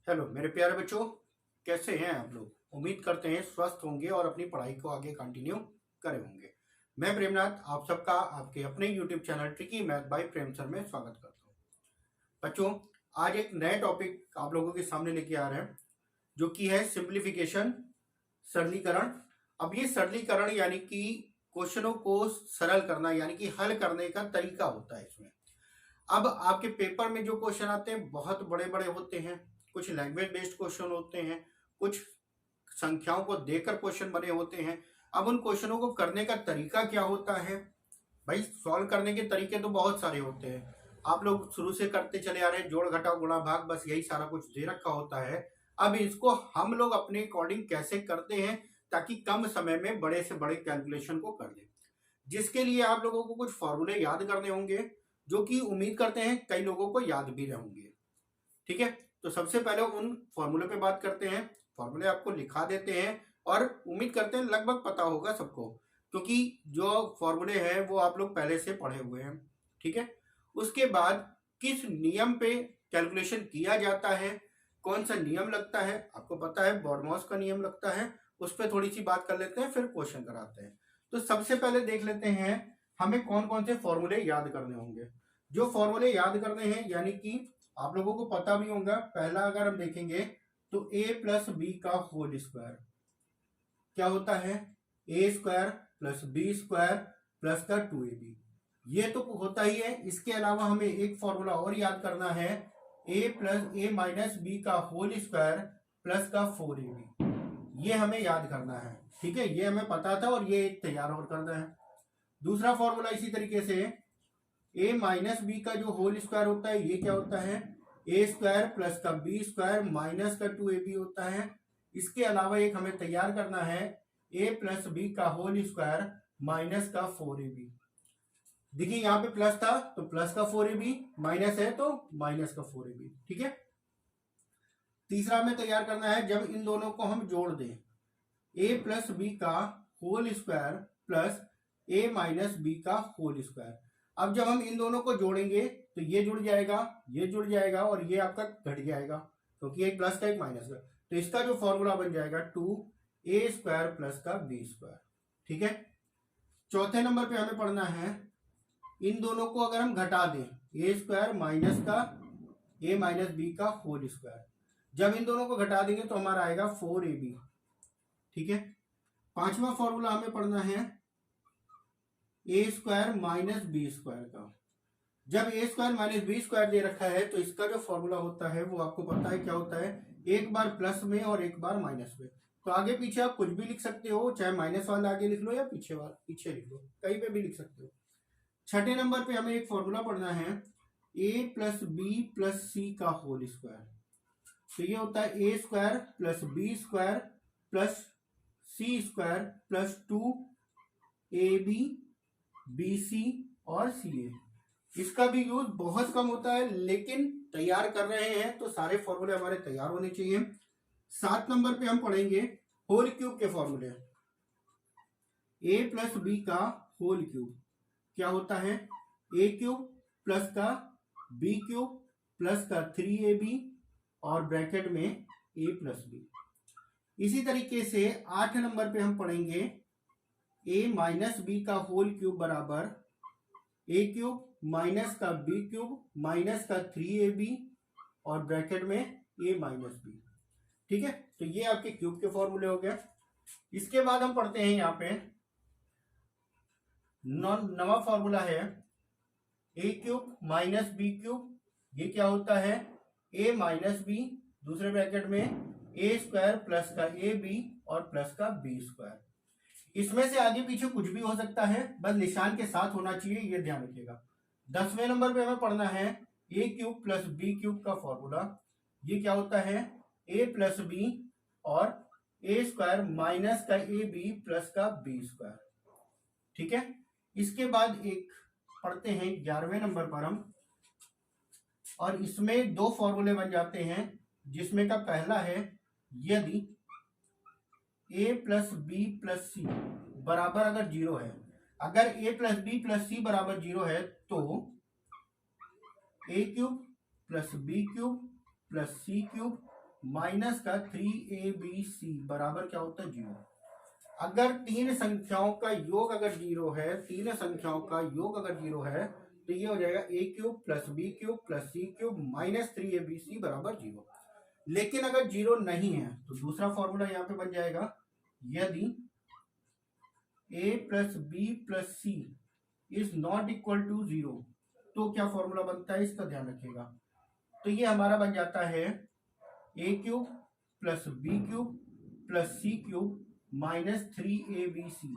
Hello मेरे प्यारे बच्चों, कैसे हैं आप लोग। उम्मीद करते हैं स्वस्थ होंगे और अपनी पढ़ाई को आगे कंटिन्यू करे होंगे। मैं प्रेमनाथ आप सबका आपके अपने YouTube channel tricky math bye प्रेम सर में स्वागत करता हूं। बच्चों, आज एक नए टॉपिक आप लोगों के सामने लेके आ रहे हैं, जो कि है सिंप्लीफिकेशन, सरलीकरण। अब ये सरलीकरण यानी कि क्वेश्चनों को सरल करना, यानी कि हल करने का तरीका होता है इसमें। अब आपके पेपर में जो क्वेश्चन आते हैं बहुत बड़े बड़े होते हैं, कुछ लैंग्वेज बेस्ड क्वेश्चन होते हैं, कुछ संख्याओं को देकर क्वेश्चन बने होते हैं। अब उन क्वेश्चनों को करने का तरीका क्या होता है भाई। सॉल्व करने के तरीके तो बहुत सारे होते हैं, आप लोग शुरू से करते चले आ रहे हैं, जोड़ घटाव गुणा भाग, बस यही सारा कुछ दे रखा होता है। अब इसको हम लोग अपने अकॉर्डिंग कैसे करते हैं ताकि कम समय में बड़े से बड़े कैलकुलेशन को कर लें, जिसके लिए आप लोगों को कुछ फॉर्मूले याद करने होंगे, जो कि उम्मीद करते हैं कई लोगों को याद भी रहेंगे। ठीक है, तो सबसे पहले उन फॉर्मूले पे बात करते हैं। फॉर्मूले आपको लिखा देते हैं और उम्मीद करते हैं लगभग पता होगा सबको, क्योंकि जो फॉर्मूले हैं वो आप लोग पहले से पढ़े हुए हैं। ठीक है, उसके बाद किस नियम पे कैलकुलेशन किया जाता है, कौन सा नियम लगता है, आपको पता है बॉडमॉस का नियम लगता है, उस पर थोड़ी सी बात कर लेते हैं, फिर क्वेश्चन कराते हैं। तो सबसे पहले देख लेते हैं हमें कौन कौन से फॉर्मूले याद करने होंगे। जो फॉर्मूले याद करने हैं, यानी कि आप लोगों को पता भी होगा, पहला अगर हम देखेंगे तो a प्लस बी का होल स्क्वायर क्या होता है, a square plus b square plus का 2ab, ये तो होता ही है। इसके अलावा हमें एक फॉर्मूला और याद करना है, a plus A minus B का होल स्क्वायर प्लस का 4ab, ये हमें याद करना है। ठीक है, ये हमें पता था और ये तैयार और करना है। दूसरा फॉर्मूला इसी तरीके से, a माइनस बी का जो होल स्क्वायर होता है ये क्या होता है, ए स्क्वायर प्लस का बी स्क्वायर माइनस का 2ab होता है। इसके अलावा एक हमें तैयार करना है, a प्लस बी का होल स्क्वायर माइनस का 4ab। देखिए यहाँ पे प्लस था तो प्लस का 4ab, माइनस है तो माइनस का 4ab। ठीक है, तीसरा हमें तैयार करना है जब इन दोनों को हम जोड़ दें, a प्लस बी का whole square plus a minus B का होल स्क्वायर। अब जब हम इन दोनों को जोड़ेंगे तो ये जुड़ जाएगा, ये जुड़ जाएगा और ये आपका घट जाएगा, क्योंकि एक प्लस का एक माइनस का। तो इसका जो फॉर्मूला बन जाएगा 2a स्क्वायर प्लस का b स्क्वायर। ठीक है, चौथे नंबर पे हमें पढ़ना है, इन दोनों को अगर हम घटा दें, ए स्क्वायर माइनस का a माइनस बी का होल स्क्वायर, जब इन दोनों को घटा देंगे तो हमारा आएगा 4ab। ठीक है, पांचवा फॉर्मूला हमें पढ़ना है a square minus B square का। जब ए स्क्वायर माइनस बी स्क्वायर दे रखा है तो इसका जो फॉर्मूला होता है वो आपको पता है क्या होता है, एक बार प्लस में और एक बार माइनस में। तो आगे पीछे आप कुछ भी लिख सकते हो, चाहे माइनस वाला आगे लिख लो या पीछे लिख लो, कहीं पे भी लिख सकते हो। छठे नंबर पे हमें एक फॉर्मूला पढ़ना है, a plus B plus c का होल स्क्वायर। तो ये होता है a square plus b square plus c square plus 2ab BC और CA। इसका भी यूज बहुत कम होता है, लेकिन तैयार कर रहे हैं तो सारे फॉर्मूले हमारे तैयार होने चाहिए। 7 नंबर पे हम पढ़ेंगे होल क्यूब के फॉर्मूले। a प्लस बी का होल क्यूब क्या होता है, a क्यूब प्लस का b क्यूब प्लस का 3ab और ब्रैकेट में a प्लस बी। इसी तरीके से 8 नंबर पे हम पढ़ेंगे a माइनस बी का होल क्यूब बराबर a क्यूब माइनस का b क्यूब माइनस का 3ab और ब्रैकेट में a माइनस बी। ठीक है, तो ये आपके क्यूब के फॉर्मूले हो गए। इसके बाद हम पढ़ते हैं यहाँ पे नवा फॉर्मूला है, a cube minus B cube, ये क्या होता है, a माइनस बी दूसरे ब्रैकेट में a स्क्वायर प्लस का ab और प्लस का b स्क्वायर। इसमें से आगे पीछे कुछ भी हो सकता है, बस निशान के साथ होना चाहिए, ये ध्यान रखिएगा। 10वें नंबर पे हमें पढ़ना है a cube plus b cube का फॉर्मूला। ये क्या होता है, a प्लस बी और a स्क्वायर माइनस का ab प्लस का b स्क्वायर। ठीक है, इसके बाद एक पढ़ते हैं 11वें नंबर पर हम, और इसमें दो फॉर्मूले बन जाते हैं, जिसमें का पहला है, यदि a plus B plus C बराबर अगर 0 है, अगर a plus B plus C बराबर 0 है तो a cube plus B cube plus C cube minus का 3abc बराबर क्या होता है 0। अगर तीन संख्याओं का योग अगर 0 है, तीन संख्याओं का योग अगर 0 है तो ये हो जाएगा a cube plus B cube plus C cube minus 3abc बराबर 0। लेकिन अगर 0 नहीं है तो दूसरा फॉर्मूला यहाँ पे बन जाएगा, यदि a plus B plus C is not equal to 0 तो क्या फॉर्मूला बनता है, इसका ध्यान रखिएगा। तो ये हमारा बन जाता है a cube plus B cube plus C cube minus 3abc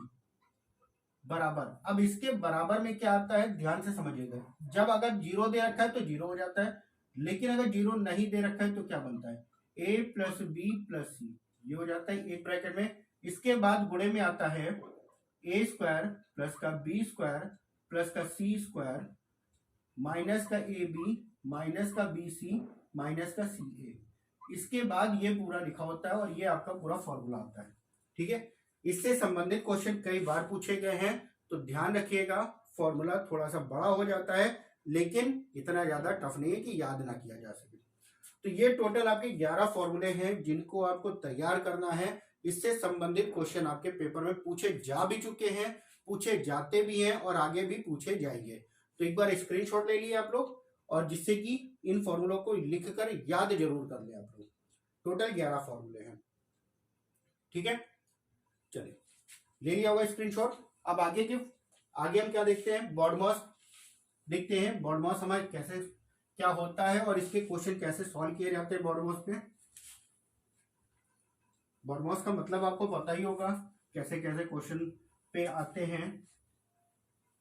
बराबर। अब इसके बराबर में क्या आता है ध्यान से समझिएगा, जब अगर 0 दे रखा है तो 0 हो जाता है, लेकिन अगर 0 नहीं दे रखा है तो क्या बनता है a प्लस बी प्लस सी, ये हो जाता है एक ब्रैकेट में। इसके बाद गुणे में आता है a स्क्वायर प्लस का बी स्क्वायर प्लस का सी स्क्वायर माइनस का ए बी माइनस का बी सी माइनस का सी ए। इसके बाद ये पूरा लिखा होता है और ये आपका पूरा फॉर्मूला आता है। ठीक है, इससे संबंधित क्वेश्चन कई बार पूछे गए हैं, तो ध्यान रखिएगा फॉर्मूला थोड़ा सा बड़ा हो जाता है लेकिन इतना ज्यादा टफ नहीं है कि याद ना किया जा सके। तो ये टोटल आपके 11 फॉर्मूले हैं जिनको आपको तैयार करना है। इससे संबंधित क्वेश्चन आपके पेपर में पूछे जा भी चुके हैं, पूछे जाते भी हैं और आगे भी पूछे जाएंगे। तो एक बार स्क्रीनशॉट ले लिए आप लोग, और जिससे कि इन फॉर्मूलों को लिखकर याद जरूर कर ले आप लोग। टोटल 11 फॉर्मूले हैं। ठीक है, चलिए ले लिया होगा स्क्रीनशॉट। अब आगे हम क्या देखते हैं, BODMAS देखते हैं। BODMAS हमारे कैसे क्या होता है और इसके क्वेश्चन कैसे सॉल्व किए जाते हैं BODMAS पे। BODMAS का मतलब आपको पता ही होगा, कैसे कैसे क्वेश्चन पे आते हैं।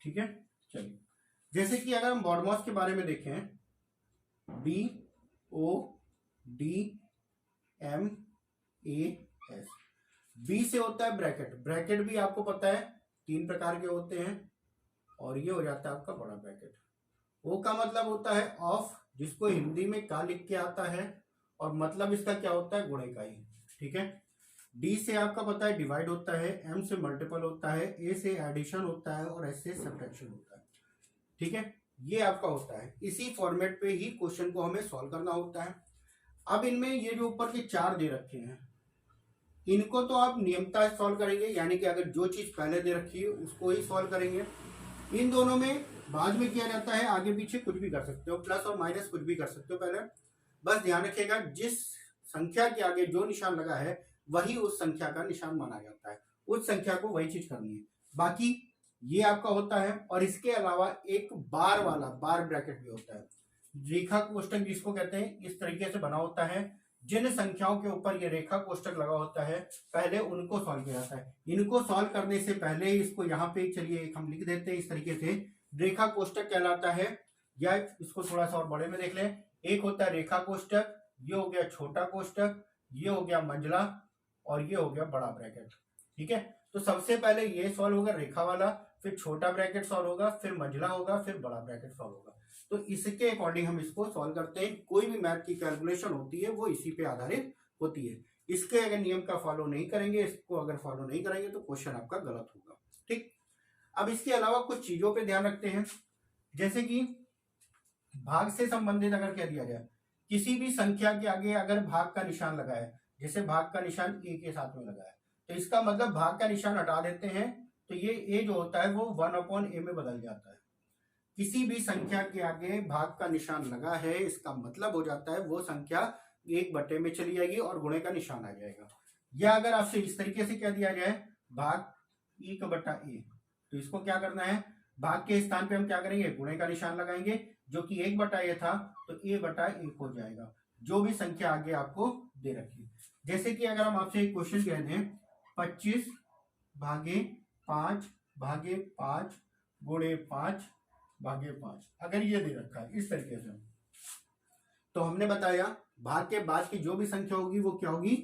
ठीक है, चलिए जैसे कि अगर हम BODMAS के बारे में देखें, BODMAS, बी से होता है ब्रैकेट। ब्रैकेट भी आपको पता है 3 प्रकार के होते हैं, और ये हो जाता है आपका बड़ा ब्रैकेट। ओ का मतलब होता है ऑफ, जिसको हिंदी में का लिख के आता है, और मतलब इसका क्या होता है गुणे का ही। ठीक है, डी से आपका पता है डिवाइड होता है, एम से मल्टीपल होता है, ए से एडिशन होता है और एस से सब्ट्रैक्शन होता है। ठीक है, ये आपका होता है। इसी फॉर्मेट पे ही क्वेश्चन को हमें सॉल्व करना होता है। अब इनमें ये जो ऊपर के 4 दे रखे हैं, इनको तो आप नियमता सॉल्व करेंगे, यानी कि अगर जो चीज पहले दे रखी है उसको ही सॉल्व करेंगे। इन दोनों में बाद में किया जाता है, आगे पीछे कुछ भी कर सकते हो, प्लस और माइनस कुछ भी कर सकते हो। पहले बस ध्यान रखिएगा जिस संख्या के आगे जो निशान लगा है वही उस संख्या का निशान माना जाता है, उस संख्या को वही चीज करनी है। बाकी ये आपका होता है, और इसके अलावा एक बार वाला बार ब्रैकेट भी होता है। रेखा कोष्टक जिसको कहते हैं, इस तरीके से बना होता है। जिन संख्याओं के ऊपर ये रेखा कोष्टक लगा होता है पहले उनको सॉल्व किया जाता है। इनको सॉल्व करने से पहले इसको यहाँ पे चलिए एक हम लिख देते हैं इस तरीके से, रेखा कोष्टक कहलाता है। या इसको थोड़ा सा और बड़े में देख लें, एक होता है रेखा कोष्टक, ये हो गया छोटा कोष्टक, ये हो गया मंझला, और ये हो गया बड़ा ब्रैकेट। ठीक है, तो सबसे पहले ये सॉल्व होगा रेखा वाला, फिर छोटा ब्रैकेट सॉल्व होगा, फिर मंझला होगा, फिर बड़ा ब्रैकेट सॉल्व होगा। तो इसके अकॉर्डिंग हम इसको सॉल्व करते हैं। कोई भी मैथ की कैलकुलेशन होती है वो इसी पे आधारित होती है। इसके अगर नियम का फॉलो नहीं करेंगे, इसको अगर फॉलो नहीं करेंगे तो क्वेश्चन आपका गलत होगा। ठीक, अब इसके अलावा कुछ चीजों पे ध्यान रखते हैं, जैसे कि भाग से संबंधित अगर कह दिया जाए, किसी भी संख्या के आगे अगर भाग का निशान लगा है, जैसे भाग का निशान ए के साथ में लगा है, तो इसका मतलब भाग का निशान हटा देते हैं तो ये ए जो होता है वो 1/a में बदल जाता है। किसी भी संख्या के आगे भाग का निशान लगा है, इसका मतलब हो जाता है वो संख्या 1/a में चली जाएगी और गुणे का निशान आ जाएगा। या अगर आपसे इस तरीके से कह दिया जाए भाग 1/a, तो इसको क्या करना है, भाग के स्थान पे हम क्या करेंगे, गुणे का निशान लगाएंगे, जो कि 1/a था तो a/1 हो जाएगा, जो भी संख्या आगे आपको दे रखी। जैसे कि अगर हम आपसे एक क्वेश्चन कह दें 25 भागे 5 भागे 5 गुणे 5 भागे 5, अगर ये दे रखा है इस तरीके से, तो हमने बताया भाग के बाद की जो भी संख्या होगी वो क्या होगी,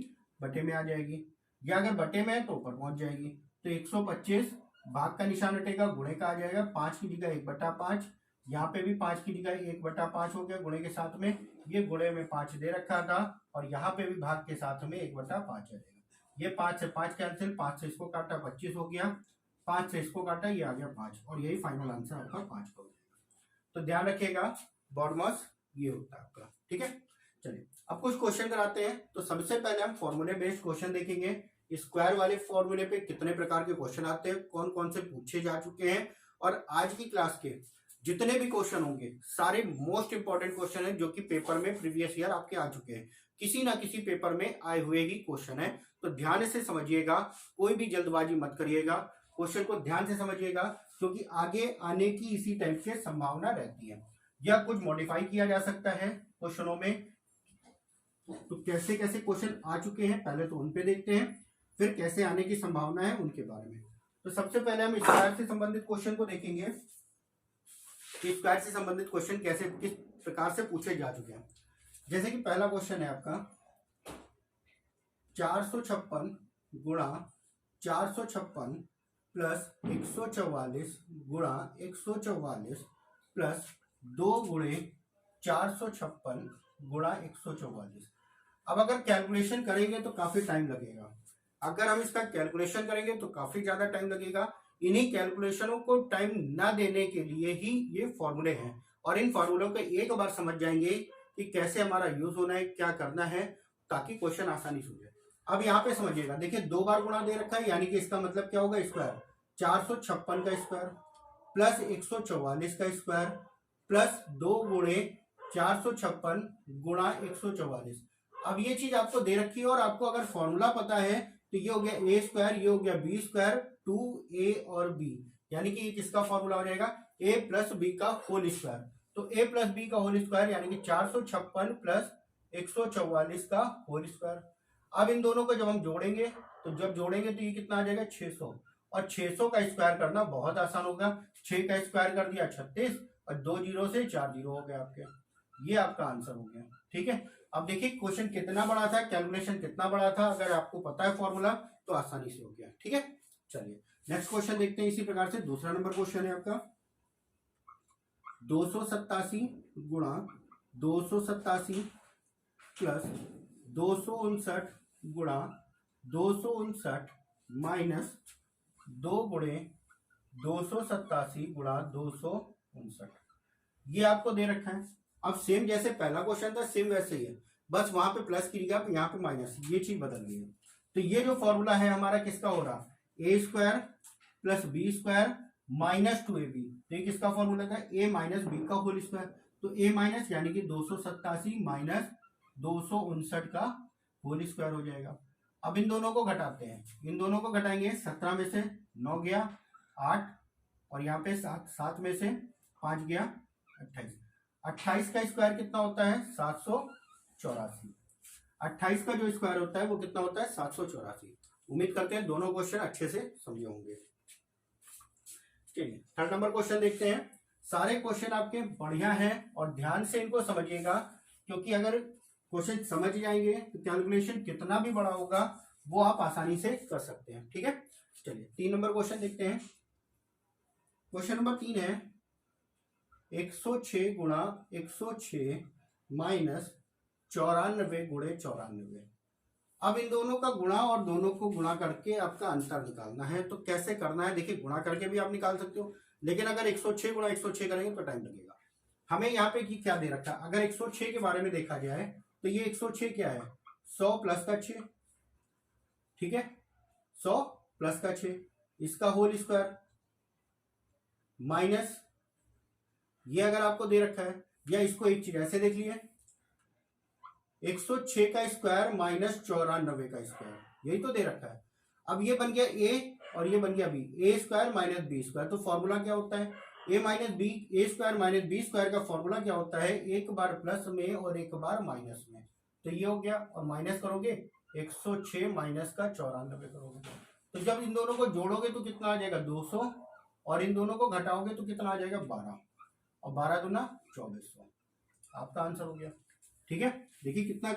बटे में आ जाएगी, या अगर बटे में है तो ऊपर पहुंच जाएगी। तो 125 भाग का निशान हटेगा, गुणे का आ जाएगा, 5 की जगह 1/5, यहाँ पे भी 5 की जगह 1/5 हो गया गुणे के साथ में, ये गुणे में 5 दे रखा था, और यहाँ पे भी भाग के साथ में 1/5 जाएगा। ये 5 से 5 कैंसिल, 5 से इसको काटा 25 हो गया, 5 से इसको काटा ये आ गया 5, और यही फाइनल आंसर आपका 5 का हो जाएगा। तो ध्यान रखिएगा BODMAS ये होता है आपका। ठीक है, चलिए अब कुछ क्वेश्चन कराते हैं, तो सबसे पहले हम फॉर्मूले बेस्ड क्वेश्चन देखेंगे। स्क्वायर वाले फॉर्मूले पे कितने प्रकार के क्वेश्चन आते हैं, कौन कौन से पूछे जा चुके हैं, और आज की क्लास के जितने भी क्वेश्चन होंगे सारे मोस्ट इंपॉर्टेंट क्वेश्चन हैं जो कि पेपर में प्रीवियस ईयर आपके आ चुके हैं, किसी ना किसी पेपर में आए हुए ही क्वेश्चन है। तो ध्यान से समझिएगा, कोई भी जल्दबाजी मत करिएगा, क्वेश्चन को ध्यान से समझिएगा, क्योंकि आगे आने की इसी टाइप से संभावना रहती है या कुछ मॉडिफाई किया जा सकता है क्वेश्चनों में। तो कैसे कैसे क्वेश्चन आ चुके हैं पहले तो उन पे देखते हैं, फिर कैसे आने की संभावना है उनके बारे में। तो सबसे पहले हम स्क्वायर से संबंधित क्वेश्चन को देखेंगे कि स्क्वायर से संबंधित क्वेश्चन कैसे किस प्रकार से पूछे जा चुके हैं। जैसे कि पहला क्वेश्चन है आपका 456 गुणा 456 प्लस 144 गुणा 144 प्लस 2 गुणे 456 गुणा 144। अब अगर कैलकुलेशन करेंगे तो काफी टाइम लगेगा, अगर हम इसका कैलकुलेशन करेंगे तो काफी ज्यादा टाइम लगेगा। इन्हीं कैलकुलेशनों को टाइम ना देने के लिए ही ये फॉर्मूले हैं, और इन फॉर्मूलों को एक बार समझ जाएंगे कि कैसे हमारा यूज होना है, क्या करना है, ताकि क्वेश्चन आसानी से हो जाए। अब यहाँ पे समझिएगा, देखिए 2 बार गुणा दे रखा है, यानी कि इसका मतलब क्या होगा, स्क्वायर 456 का स्क्वायर प्लस 144 का स्क्वायर प्लस 2 गुणे 456 गुणा 144। अब ये चीज आपको दे रखी है और आपको अगर फॉर्मूला पता है तो ये हो गया ए स्क्वायर, ये हो गया बी स्क्वायर, 2a और b, यानी कि ये किसका फॉर्मूला हो जाएगा, a प्लस बी का होल स्क्वायर। तो a प्लस बी का होल स्क्वायर यानी कि 456 प्लस 144 का होल स्क्वायर। अब इन दोनों को जब हम जोड़ेंगे तो ये कितना आ जाएगा 600, और 600 का स्क्वायर करना बहुत आसान होगा। 6 का स्क्वायर कर दिया 36 और 2 जीरो से 4 जीरो हो गया आपके, ये आपका आंसर हो गया। ठीक है, अब देखिए क्वेश्चन कितना बड़ा था, कैलकुलेशन कितना बड़ा था, अगर आपको पता है फॉर्मूला तो आसानी से हो गया। ठीक है, चलिए नेक्स्ट क्वेश्चन देखते हैं। इसी प्रकार से दूसरा नंबर क्वेश्चन है आपका 287 गुणा 287 प्लस 259 गुणा 259 माइनस 2 गुणे 287 गुणा 259, ये आपको दे रखा है। अब सेम जैसे पहला क्वेश्चन था सेम वैसे ही है, बस वहां पे प्लस की जगह यहाँ पे माइनस, ये चीज बदल गई है। तो ये जो फॉर्मूला है हमारा किसका हो रहा, a square plus b square minus 2ab। तो ये किसका फॉर्मूला था, ए माइनस बी का होल स्क्वायर। तो ए माइनस यानी कि 287 माइनस 259 का होल स्क्वायर हो जाएगा। अब इन दोनों को घटाते हैं, इन दोनों को घटाएंगे, 17 में से 9 गया 8, और यहाँ पे 7 में से 5 गया 28। 28 का स्क्वायर कितना होता है 784। 28 का जो स्क्वायर होता है वो कितना होता है 784। उम्मीद करते हैं दोनों क्वेश्चन अच्छे से समझे होंगे। चलिए थर्ड नंबर क्वेश्चन देखते हैं। सारे क्वेश्चन आपके बढ़िया हैं और ध्यान से इनको समझिएगा, क्योंकि अगर क्वेश्चन समझ जाएंगे तो कैलकुलेशन कितना भी बड़ा होगा वो आप आसानी से कर सकते हैं। ठीक है, चलिए 3 नंबर क्वेश्चन देखते हैं। क्वेश्चन नंबर 3 है 106 गुणा 106 माइनस 94 गुणे 94। अब इन दोनों का गुणा और दोनों को गुणा करके आपका अंतर निकालना है। तो कैसे करना है, देखिए गुणा करके भी आप निकाल सकते हो, लेकिन अगर 106 गुणा 106 करेंगे तो टाइम लगेगा। हमें यहाँ पे की क्या दे रखा है, अगर 106 के बारे में देखा जाए तो ये 106 क्या है 100 प्लस का 6, ठीक है 100 प्लस का 6, इसका होल स्क्वायर माइनस ये अगर आपको दे रखा है, या इसको एक चीज ऐसे देख लिए 106 का स्क्वायर माइनस 94 का स्क्वायर, यही तो दे रखा है। अब ये बन गया ए और ये बन गया बी, ए स्क्वायर माइनस बी स्क्वायर। तो फॉर्मूला क्या होता है ए माइनस बी, ए स्क्वायर माइनस बी स्क्वायर का फॉर्मूला क्या होता है, एक बार प्लस में और एक बार माइनस में। तो ये हो गया, और माइनस करोगे 106 माइनस का 94 करोगे, तो जब इन दोनों को जोड़ोगे तो कितना आ जाएगा 200, और इन दोनों को घटाओगे तो कितना आ जाएगा 12, और 12 दूना 2400, आपका आंसर हो गया। ठीक है, देखिए कितना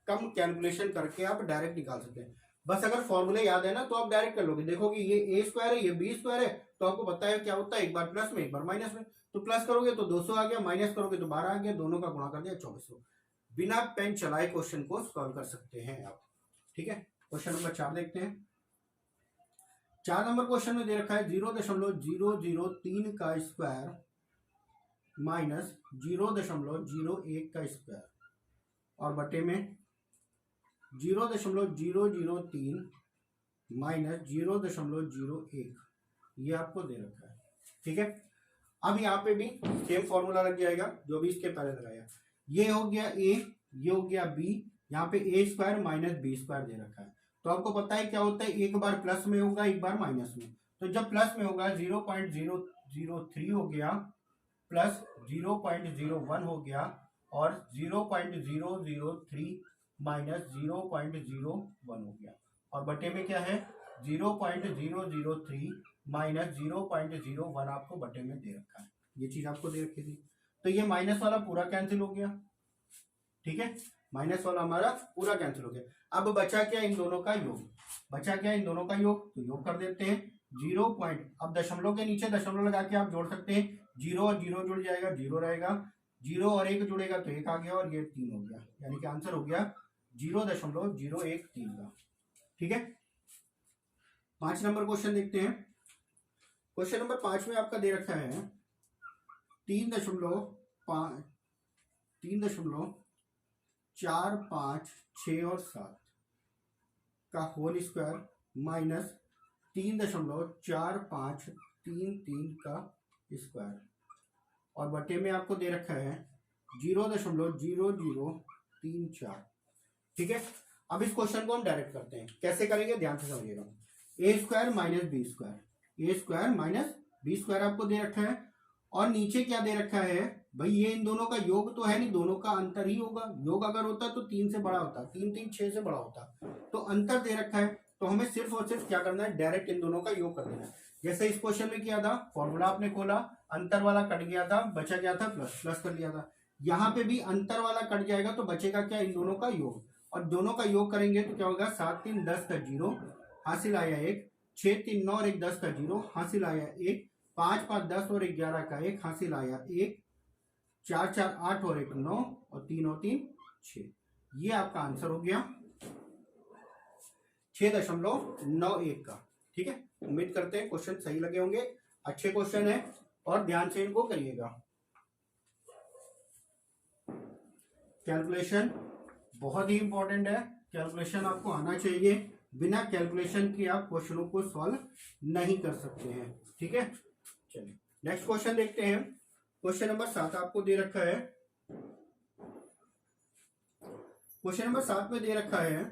कम कैलकुलेशन करके आप डायरेक्ट निकाल सकते हैं। बस अगर फॉर्मूले याद है ना तो आप डायरेक्ट कर लोगे, देखोगे ये ए स्क्वायर है ये बी स्क्वायर है, तो आपको पता है क्या होता है, एक बार प्लस में एक बार माइनस में। तो प्लस करोगे तो 200 आ गया, माइनस करोगे तो 12 आ गया, दोनों का गुणा कर दिया 2400। बिना पेन चलाए क्वेश्चन को सॉल्व कर सकते हैं आप। ठीक है, क्वेश्चन नंबर 4 देखते हैं। 4 नंबर क्वेश्चन में दे रखा है 0.003 का स्क्वायर माइनस 0.01 का स्क्वायर। और बटे में 0.003 माइनस 0.01 ये आपको दे रखा है। ठीक है, अब यहाँ पे भी सेम फॉर्मूला लग जाएगा जो भी इसके पहले लगाया। ये हो गया ए, ये हो गया बी, यहाँ पे ए स्क्वायर माइनस बी स्क्वायर दे रखा है। तो आपको पता है क्या होता है, एक बार प्लस में होगा एक बार माइनस में। तो जब प्लस में होगा 0.003 हो गया प्लस 0.01 हो गया और 0.003 माइनस 0.01 हो गया और बटे में क्या है 0.003 माइनस 0.01 आपको बटे में दे रखा है। ये चीज आपको दे रखी थी। तो ये माइनस वाला पूरा कैंसिल हो गया। ठीक है, माइनस वाला हमारा पूरा कैंसिल हो गया। अब बचा क्या इन दोनों का योग, बचा क्या इन दोनों का योग, तो योग कर देते हैं 0 पॉइंट, अब दशमलव के नीचे दशमलव लगा के आप जोड़ सकते हैं, 0 और 0 जुड़ जाएगा 0 रहेगा, 0 और 1 जुड़ेगा तो 1 आ गया और ये 3 हो गया, यानी कि आंसर हो गया 0.013 का। ठीक है, 5 नंबर क्वेश्चन देखते हैं। क्वेश्चन नंबर 5 में आपका दे रखा है 3.456 और 7 का होल स्क्वायर माइनस 3.4533 का स्क्वायर और बटे में आपको दे रखा है 0.0034। ठीक है, अब इस क्वेश्चन को हम डायरेक्ट करते हैं। कैसे करेंगे ध्यान से समझिएगा। ए स्क्वायर माइनस बी स्क्वायर, ए स्क्वायर माइनस बी स्क्वायर आपको दे रखा है और नीचे क्या दे रखा है भाई, ये इन दोनों का योग तो है नहीं, दोनों का अंतर ही होगा। योग अगर होता तो 3 से बड़ा होता, 3 3 6 से बड़ा होता, तो अंतर दे रखा है। तो हमें सिर्फ और सिर्फ क्या करना है, डायरेक्ट इन दोनों का योग कर देना है। जैसे इस क्वेश्चन में किया था, फॉर्मूला आपने खोला, अंतर वाला कट गया था, बचा गया था प्लस, प्लस कर लिया था। यहाँ पे भी अंतर वाला कट जाएगा तो बचेगा क्या, इन दोनों का योग, और दोनों का योग करेंगे तो क्या होगा, 7 3 10 का 0 हासिल आया 1, 6 3 9 और 1 10 का 0 हासिल आया 1, 5 5 10 और 11 का 1 हासिल आया 1, 4 4 8 और 1 9 और 3 और 3 6। ये आपका आंसर हो गया 6.91 का। ठीक है, उम्मीद करते हैं क्वेश्चन सही लगे होंगे, अच्छे क्वेश्चन है और ध्यान से इनको करिएगा। कैलकुलेशन बहुत ही इंपॉर्टेंट है, कैलकुलेशन आपको आना चाहिए, बिना कैलकुलेशन के आप क्वेश्चनों को सॉल्व नहीं कर सकते हैं। ठीक है, चलिए नेक्स्ट क्वेश्चन देखते हैं। क्वेश्चन नंबर 7 आपको दे रखा है, क्वेश्चन नंबर 7 में दे रखा है,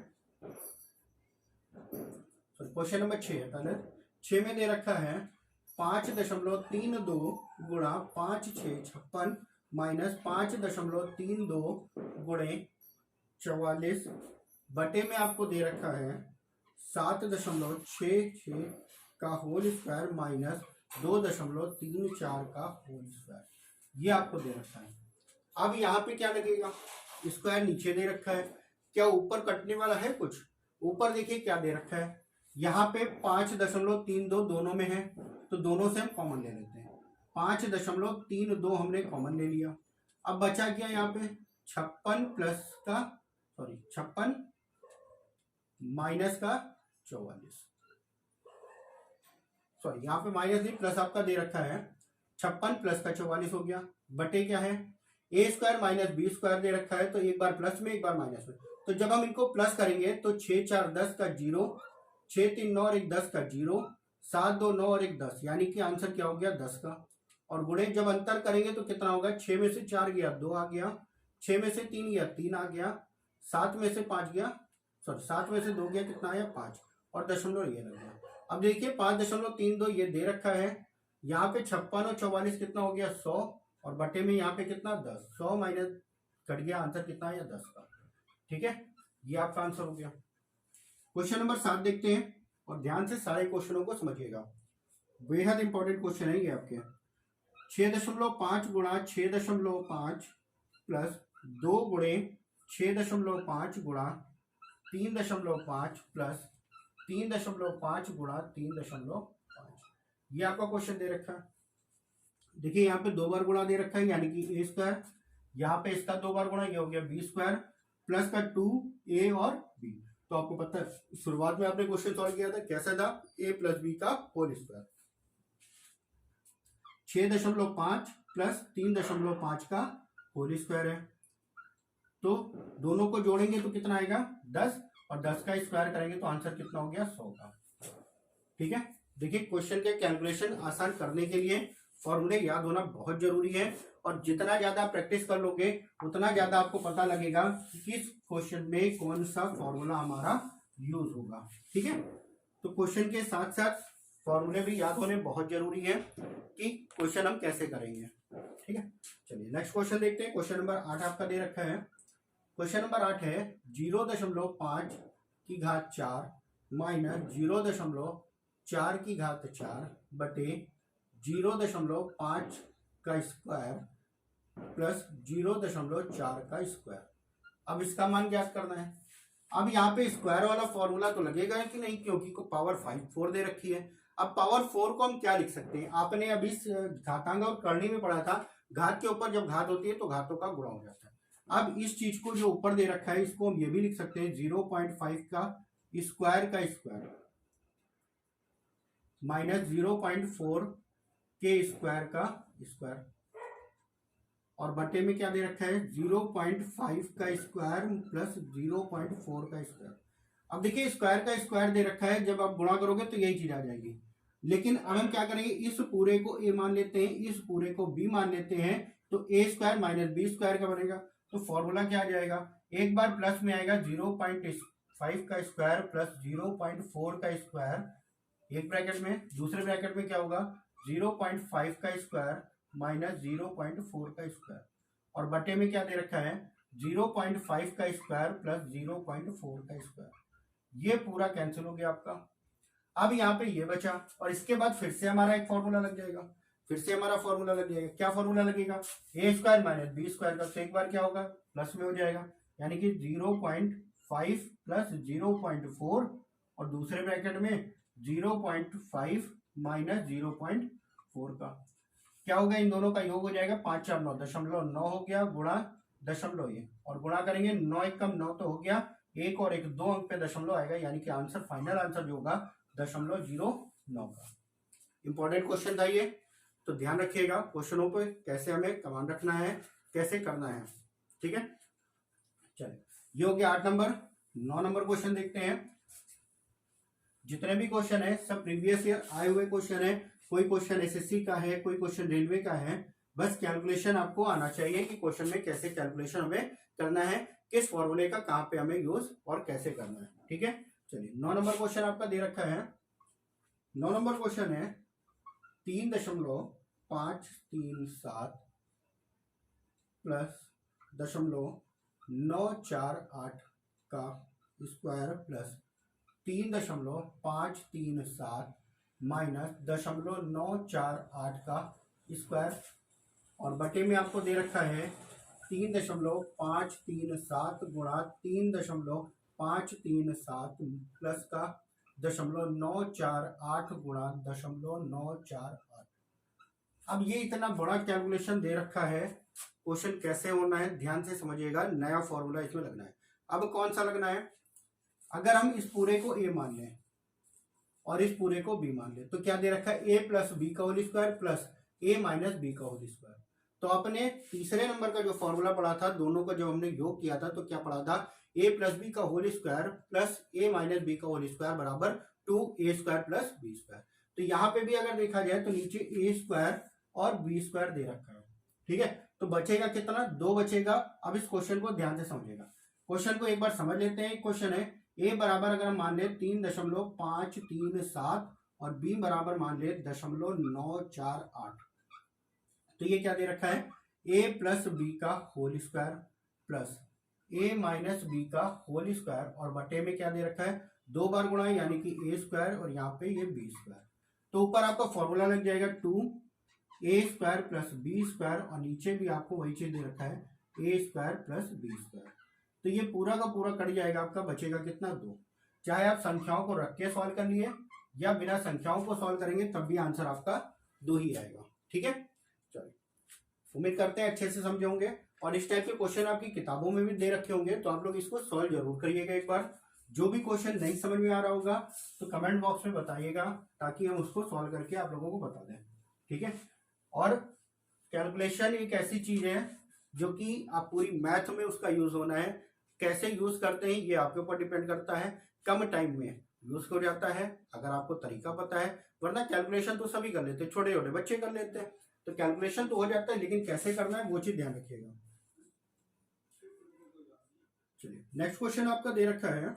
क्वेश्चन नंबर 6 है, पहले 6 में दे रखा है 5.32 गुणा 5 6 56 माइनस 5.32 गुणे 44 बटे में आपको दे रखा है 7.66 का होल स्क्वायर माइनस 2.34 का होल स्क्वायर, ये आपको दे रखा है। अब यहाँ पे क्या लगेगा, स्क्वायर नीचे दे रखा है, क्या ऊपर कटने वाला है कुछ, ऊपर देखिए क्या दे रखा है, यहाँ पे 5.32 दोनों में है तो दोनों से हम कॉमन ले लेते हैं, 5.32 हमने कॉमन ले लिया। अब बचा क्या यहाँ पे 56 प्लस का 56 माइनस का 44, यहाँ पे माइनस नहीं प्लस आपका दे रखा है, 56 प्लस का 44 हो गया, बटे क्या है a square minus B square दे रखा है, तो एक बार प्लस में एक बार माइनस में, तो जब हम इनको प्लस करेंगे तो 6 4 10 का 0, 6 3 9 और 1 10 का 0, 7 2 9 और 1 10, यानी कि आंसर क्या हो गया 10 का। और गुणे जब अंतर करेंगे तो कितना होगा, 6 में से 4 गया 2 आ गया, 6 में से 3 गया 3 आ गया, 7 में से 5 गया 7 में से 2 गया कितना आया 5 और दशमलव ये लग गया। अब देखिए 5.32 ये दे रखा है, यहाँ पे 56 और 44 कितना हो गया 100 और बटे में यहाँ पे कितना 10, 100 माइनस कट गया, आंसर कितना आया 10 का। ठीक है, ये आपका आंसर हो गया। क्वेश्चन नंबर 7 देखते हैं और ध्यान से सारे क्वेश्चनों को समझिएगा, बेहद इंपॉर्टेंट क्वेश्चन है ये आपके। 6.5 गुणा 6.5 प्लस 2 गुणे 6.5 गुणा 3.5 प्लस 3.5 गुणा 3.5, ये आपका क्वेश्चन दे रखा है। देखिए यहाँ पे 2 बार गुणा दे रखा है, यानी कि ए स्क्वायर, यहाँ पे इसका 2 बार गुणा, ये हो गया बी स्क्वायर प्लस का 2a और b। तो आपको पता है शुरुआत में आपने क्वेश्चन सॉल्व किया था, कैसा था, a प्लस बी का होल स्क्वायर, 6.5 प्लस 3.5 का होल स्क्वायर है। तो दोनों को जोड़ेंगे तो कितना आएगा 10, और 10 का स्क्वायर करेंगे तो आंसर कितना हो गया 100 का। ठीक है, देखिए क्वेश्चन के कैलकुलेशन आसान करने के लिए फॉर्मूले याद होना बहुत जरूरी है, और जितना ज्यादा प्रैक्टिस कर लोगे उतना ज्यादा आपको पता लगेगा कि किस क्वेश्चन में कौन सा फॉर्मूला हमारा यूज होगा। ठीक है, तो क्वेश्चन के साथ साथ फॉर्मूले भी याद होने बहुत जरूरी है कि क्वेश्चन हम कैसे करेंगे। ठीक है, चलिए नेक्स्ट क्वेश्चन देखते हैं। क्वेश्चन नंबर 8 आपका दे रखा है। क्वेश्चन नंबर 8 है 0.5 की घात 4 माइनस 0.4 की घात 4 बटे 0.5 का स्क्वायर प्लस 0.4 का स्क्वायर। अब इसका मान ज्ञात करना है। अब यहाँ पे स्क्वायर वाला फॉर्मूला तो लगेगा कि नहीं, क्योंकि को पावर 4 दे रखी है। अब पावर 4 को हम क्या लिख सकते हैं, आपने अभी घातांक और करनी में पढ़ा था, घात के ऊपर जब घात होती है तो घातों का गुणा हो जाता है। अब इस चीज को जो ऊपर दे रखा है इसको हम ये भी लिख सकते हैं 0.5 का स्क्वायर माइनस 0.4 के स्क्वायर का स्क्वायर, और बटे में क्या दे रखा है 0.5 का स्क्वायर प्लस 0.4 का स्क्वायर। अब देखिए स्क्वायर का स्क्वायर दे रखा है, जब आप गुणा करोगे तो यही चीज आ जाएगी। लेकिन अब हम क्या करेंगे, इस पूरे को a मान लेते हैं, इस पूरे को b मान लेते हैं, तो a square minus B square का बनेगा। तो फॉर्मूला क्या आ जाएगा, एक बार प्लस में आएगा 0.5 का स्क्वायर प्लस 0.4 का स्क्वायर एक ब्रैकेट में, दूसरे ब्रैकेट में क्या होगा 0.5 का स्क्वायर माइनस 0.4 का स्क्वायर, और बटे में क्या दे रखा है 0.5 का स्क्वायर प्लस 0.4 का स्क्वायर। ये पूरा कैंसिल हो गया आपका। अब यहाँ पे ये बचा, और इसके बाद फिर से हमारा एक फॉर्मूला लग जाएगा, फिर से हमारा फॉर्मूला लग जाएगा। क्या फॉर्मूला लगेगा, ए स्क्वायर माइनस बी स्क्वायर का, तो एक बार क्या होगा प्लस में हो जाएगा, यानी कि 0.5 प्लस 0.4, और दूसरे ब्रैकेट में 0.5 माइनस 0.4 का क्या होगा, इन दोनों का योग हो जाएगा 5 4 9 0.9 हो गया गुणा दशमलव ये, और गुणा करेंगे 9 1 कम 9 तो हो गया, एक और एक 2 अंक पे दशमलव आएगा, यानी कि आंसर फाइनल आंसर जो होगा 0.09 का। इंपॉर्टेंट क्वेश्चन था ये, तो ध्यान रखिएगा क्वेश्चनों पे कैसे हमें कमांड रखना है, कैसे करना है। ठीक है, चलिए ये हो गया 8 नंबर। 9 नंबर क्वेश्चन देखते हैं। जितने भी क्वेश्चन है सब प्रीवियस ईयर आए हुए क्वेश्चन है, कोई क्वेश्चन एसएससी का है, कोई क्वेश्चन रेलवे का है। बस कैलकुलेशन आपको आना चाहिए कि क्वेश्चन में कैसे कैलकुलेशन हमें करना है, किस फॉर्मूले का कहां पे हमें यूज और कैसे करना है। ठीक है, चलिए 9 नंबर क्वेश्चन आपका दे रखा है। 9 नंबर क्वेश्चन है 3.537 प्लस 0.948 का स्क्वायर प्लस 3.537 माइनस 0.948 का स्क्वायर, और बटे में आपको दे रखा है 3.537 गुणा 3.537 प्लस का 0.948 गुणा 0.948। अब ये इतना बड़ा कैलकुलेशन दे रखा है, क्वेश्चन कैसे होना है ध्यान से समझिएगा, नया फॉर्मूला इसमें लगना है। अब कौन सा लगना है, अगर हम इस पूरे को a मान लें और इस पूरे को b मान लें, तो क्या दे रखा है a प्लस बी का whole square plus a minus B का होल स्क्वायर। तो अपने तीसरे नंबर का जो फॉर्मूला पढ़ा था, दोनों का जब हमने योग किया था तो क्या पढ़ा था, a प्लस बी का whole square plus a minus B का होल स्क्वायर बराबर 2a square plus b square. तो यहाँ पे भी अगर देखा जाए तो नीचे a स्क्वायर और b स्क्वायर दे रखा है। ठीक है, तो बचेगा कितना, 2 बचेगा। अब इस क्वेश्चन को ध्यान से समझिएगा, क्वेश्चन को एक बार समझ लेते हैं। क्वेश्चन है a बराबर अगर हम मान ले 3.537 और b बराबर मान ले 0.948, तो ये क्या दे रखा है a प्लस बी का whole square plus a minus B का होल स्क्वायर, और बटे में क्या दे रखा है 2 बार गुणा, यानी कि a स्क्वायर और यहाँ पे ये b स्क्वायर। तो ऊपर आपका फॉर्मूला लग जाएगा 2a square plus b square, और नीचे भी आपको वही चीज दे रखा है a square plus b square. तो ये पूरा का पूरा कट जाएगा, आपका बचेगा कितना 2। चाहे आप संख्याओं को रख के सॉल्व कर लिए या बिना संख्याओं को सॉल्व करेंगे तब भी आंसर आपका 2 ही आएगा। ठीक है, चलिए उम्मीद करते हैं अच्छे से समझे होंगे, और इस टाइप के क्वेश्चन आपकी किताबों में भी दे रखे होंगे, तो आप लोग इसको सॉल्व जरूर करिएगा एक बार। जो भी क्वेश्चन नहीं समझ में आ रहा होगा तो कमेंट बॉक्स में बताइएगा, ताकि हम उसको सॉल्व करके आप लोगों को बता दें। ठीक है, और कैलकुलेशन एक ऐसी चीज है जो कि आप पूरी मैथ में उसका यूज होना है। कैसे यूज करते हैं ये आपके ऊपर डिपेंड करता है। कम टाइम में यूज हो जाता है अगर आपको तरीका पता है, वरना कैलकुलेशन तो सभी कर लेते हैं, छोटे छोटे बच्चे कर लेते हैं, तो कैलकुलेशन तो हो जाता है, लेकिन कैसे करना है वो चीज ध्यान रखिएगा। चलिए नेक्स्ट क्वेश्चन आपका दे रखा है,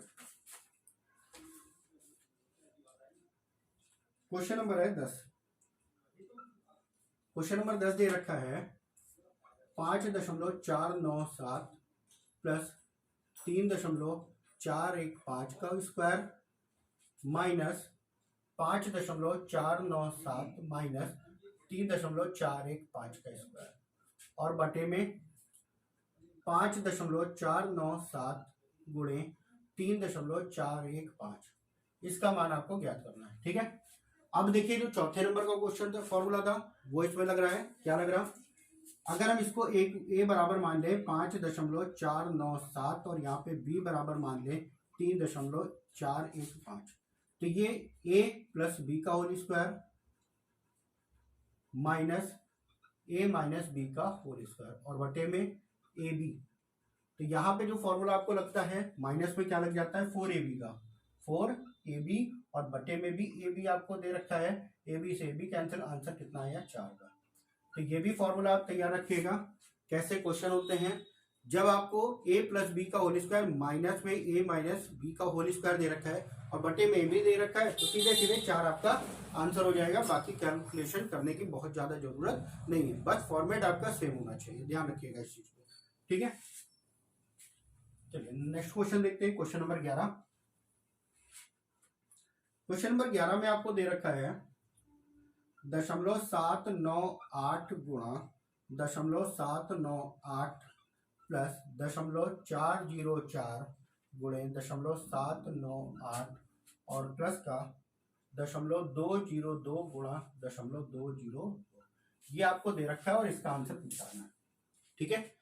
क्वेश्चन नंबर है 10। क्वेश्चन नंबर 10 दे रखा है 5.497 प्लस 3.415 का स्क्वायर माइनस 5.497 माइनस 3.415 का स्क्वायर और बटे में 5.497 गुणे 3.415, इसका मान आपको ज्ञात करना है। ठीक है, अब देखिए जो चौथे नंबर का क्वेश्चन था, फॉर्मूला था, वो इसमें लग रहा है। क्या लग रहा? अगर हम इसको ए बराबर मान ले 5.497 और यहाँ पे बी बराबर मान ले 3.415, तो ये ए प्लस बी का होल स्क्वायर माइनस ए माइनस बी का होल स्क्वायर और बटे में ए बी। तो यहाँ पे जो फॉर्मूला आपको लगता है माइनस में क्या लग जाता है 4ab का, 4ab और बटे में भी ए बी आपको दे रखा है, ए बी से ए बी कैंसिल, आंसर कितना आया 4 का। तो ये भी फॉर्मूला आप तैयार रखिएगा। कैसे क्वेश्चन होते हैं, जब आपको a प्लस बी का होल स्क्वायर माइनस में a माइनस बी का होल स्क्वायर दे रखा है और बटे में a भी दे रखा है, तो सीधे सीधे 4 आपका आंसर हो जाएगा। बाकी कैलकुलेशन करने की बहुत ज्यादा जरूरत नहीं है, बस फॉर्मेट आपका सेम होना चाहिए, ध्यान रखिएगा इस चीज को। ठीक है, चलिए नेक्स्ट क्वेश्चन देखते हैं, क्वेश्चन नंबर 11। क्वेश्चन नंबर 11 में आपको दे रखा है 0.798 गुणा 0.798 प्लस 0.404 गुणे 0.798 और प्लस का 0.202 गुणा 0.202, ये आपको दे रखा है और इसका आंसर निकालना है। ठीक है,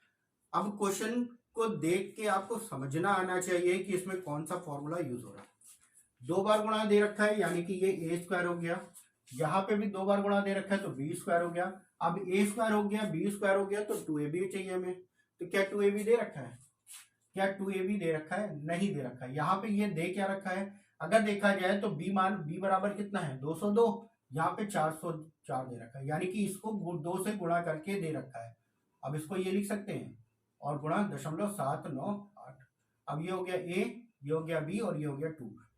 अब क्वेश्चन को देख के आपको समझना आना चाहिए कि इसमें कौन सा फॉर्मूला यूज हो रहा है। 2 बार गुणा दे रखा है यानी कि ये ए स्क्वायर हो गया, यहाँ पे भी 2 बार गुणा दे रखा है तो बी स्क्वायर हो गया। अब ए स्क्वायर हो गया, बी स्क्वायर हो गया, तो 2ab चाहिए हमें। तो क्या 2ab दे रखा है? क्या 2ab दे रखा है? नहीं दे रखा है। यहाँ पे ये दे क्या रखा है, अगर देखा जाए तो बी बराबर कितना है 202, यहाँ पे 404 दे रखा है, यानी कि इसको 2 से गुणा करके दे रखा है। अब इसको ये लिख सकते हैं और गुणा 0.798। अब ये हो गया ए, ये हो गया बी और ये हो गया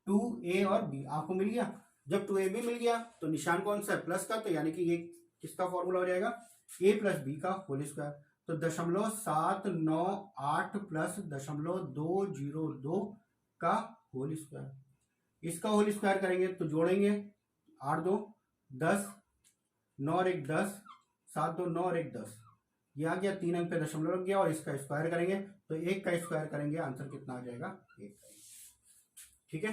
2a और b आपको मिल गया। जब 2ab मिल गया तो निशान कौन सा है प्लस का, तो यानी कि ये किसका फॉर्मूला हो जाएगा a प्लस बी का होल स्क्वायर। तो 0.798 प्लस 0.202 का होल स्क्वायर, इसका होल स्क्वायर करेंगे तो जोड़ेंगे 8 2 10, 9 और 1 10, 7 2 9 और 1 10, ये आ गया 3 अंक पे दशमलव लग गया और इसका स्क्वायर करेंगे तो 1 का स्क्वायर करेंगे, आंसर कितना आ जाएगा 1 का। ठीक है,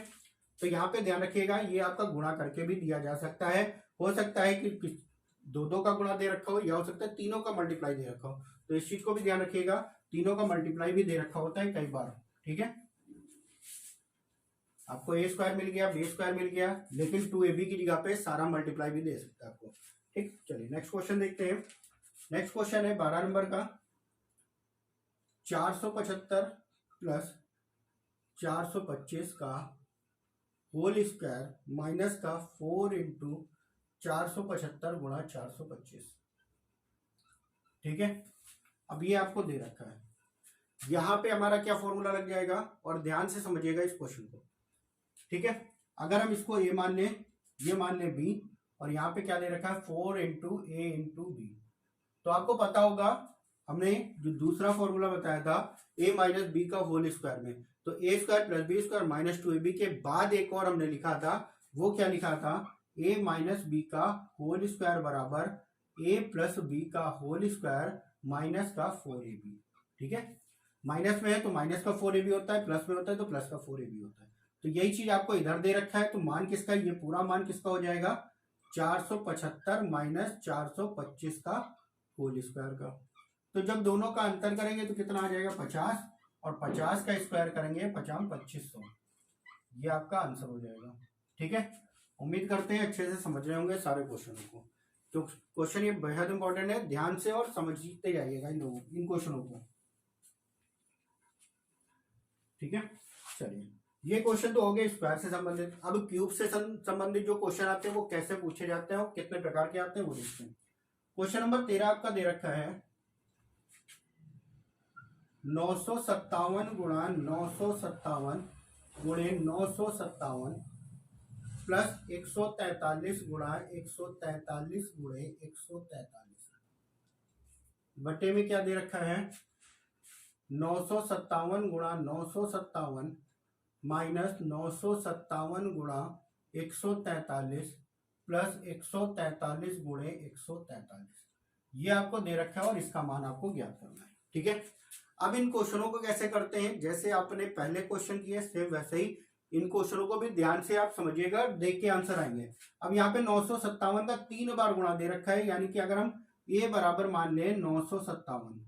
तो यहाँ पे ध्यान रखिएगा ये आपका गुणा करके भी दिया जा सकता है, हो सकता है कि 2 का गुणा दे रखा हो या हो सकता है तीनों का मल्टीप्लाई दे रखा हो, तो इस चीज को भी ध्यान रखिएगा, तीनों का मल्टीप्लाई भी दे रखा होता है कई बार। ठीक है, आपको ए स्क्वायर मिल गया, बी स्क्वायर मिल गया, लेकिन 2ab की जगह पे सारा मल्टीप्लाई भी दे सकता है आपको। ठीक, चलिए नेक्स्ट क्वेश्चन देखते हैं। नेक्स्ट क्वेश्चन है 12 नंबर का 475 प्लस 425 का होल स्क्वायर माइनस का 4 इंटू 475 गुणा 425। ठीक है, अब ये आपको दे रखा है, यहां पे हमारा क्या फॉर्मूला लग जाएगा, और ध्यान से समझिएगा इस क्वेश्चन को। ठीक है, अगर हम इसको ए मान लें, ये मान लें बी, और यहाँ पे क्या दे रखा है 4 इंटू ए इंटू बी, तो आपको पता होगा हमने जो दूसरा फॉर्मूला बताया था ए माइनस बी का होल स्क्वायर में, तो a square plus b square minus 2ab के बाद एक और हमने लिखा था, वो क्या लिखा था ए माइनस बी का होल स्क्वायर बराबर ए प्लस बी का होल स्क्वायर माइनस का 4ab। ठीक है, माइनस में है तो माइनस का 4ab होता है, प्लस में होता है तो प्लस का 4ab होता है। तो यही चीज आपको इधर दे रखा है, तो मान किसका, ये पूरा मान किसका हो जाएगा 475 माइनस 425 का होल स्क्वायर का। तो जब दोनों का अंतर करेंगे तो कितना आ जाएगा 50, और 50 का स्क्वायर करेंगे 50 2500, ये आपका आंसर हो जाएगा। ठीक है, उम्मीद करते हैं अच्छे से समझ रहे होंगे सारे क्वेश्चनों को। तो क्वेश्चन ये बेहद इंपॉर्टेंट है, ध्यान से और समझते जाइएगा इन क्वेश्चनों को, ठीक है। चलिए, ये क्वेश्चन तो हो गए स्क्वायर से संबंधित। अब क्यूब से संबंधित जो क्वेश्चन आते हैं वो कैसे पूछे जाते हैं और कितने प्रकार के आते हैं वो देखते हैं। क्वेश्चन नंबर 13 आपका दे रखा है 957 गुणा 957 गुणे 957 प्लस 143 गुणा 143 गुणे 143 बटे में क्या दे रखा है 957 गुणा 957 माइनस 957 गुणा 143 प्लस 143 गुणे 143, ये आपको दे रखा है और इसका मान आपको ज्ञात करना है, ठीक है। अब इन क्वेश्चनों को कैसे करते हैं, जैसे आपने पहले क्वेश्चन किए सेम वैसे ही इन क्वेश्चनों को भी ध्यान से आप समझिएगा, देख के आंसर आएंगे। अब यहाँ पे 957 का 3 बार गुणा दे रखा है, यानी कि अगर हम ए बराबर मान लें 957,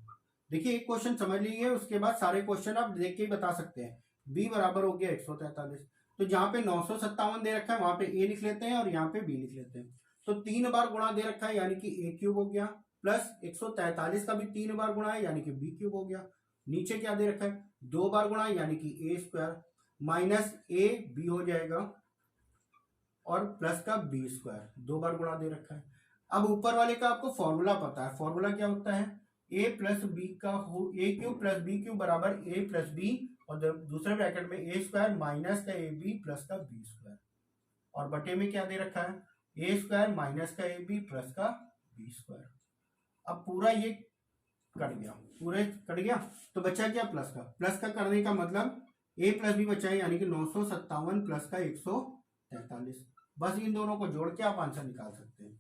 देखिए एक क्वेश्चन समझ लीजिए, उसके बाद सारे क्वेश्चन आप देख के ही बता सकते हैं। बी बराबर हो गया 143, तो जहां पे 957 दे रखा है वहां पे ए लिख लेते हैं और यहाँ पे बी लिख लेते हैं। तो 3 बार गुणा दे रखा है यानी कि ए क्यूब हो गया, प्लस 143 का भी 3 बार गुणा है यानी कि बी क्यूब हो गया। नीचे क्या दे रखा है 2 बार गुणा यानी कि ए स्क्वायर, माइनस ए बी हो जाएगा और प्लस का बी स्क्वायर, 2 बार गुणा दे रखा है। अब ऊपर वाले का आपको फॉर्मूला पता है, फॉर्मूला क्या होता है ए प्लस बी का ए क्यूब प्लस बी क्यूब बराबर ए प्लस बी और दूसरे ब्रैकेट में ए स्क्वायर माइनस का ए बी प्लस का बी स्क्वायर, और बटे में क्या दे रखा है ए स्क्वायर माइनस का ए बी प्लस का बी स्क्वायर। अब पूरा ये कट गया, पूरे कट गया तो बचा क्या प्लस का, प्लस का करने का मतलब ए प्लस बी बचा है यानी कि 957 प्लस का 143, बस इन दोनों को जोड़ के आप आंसर निकाल सकते हैं।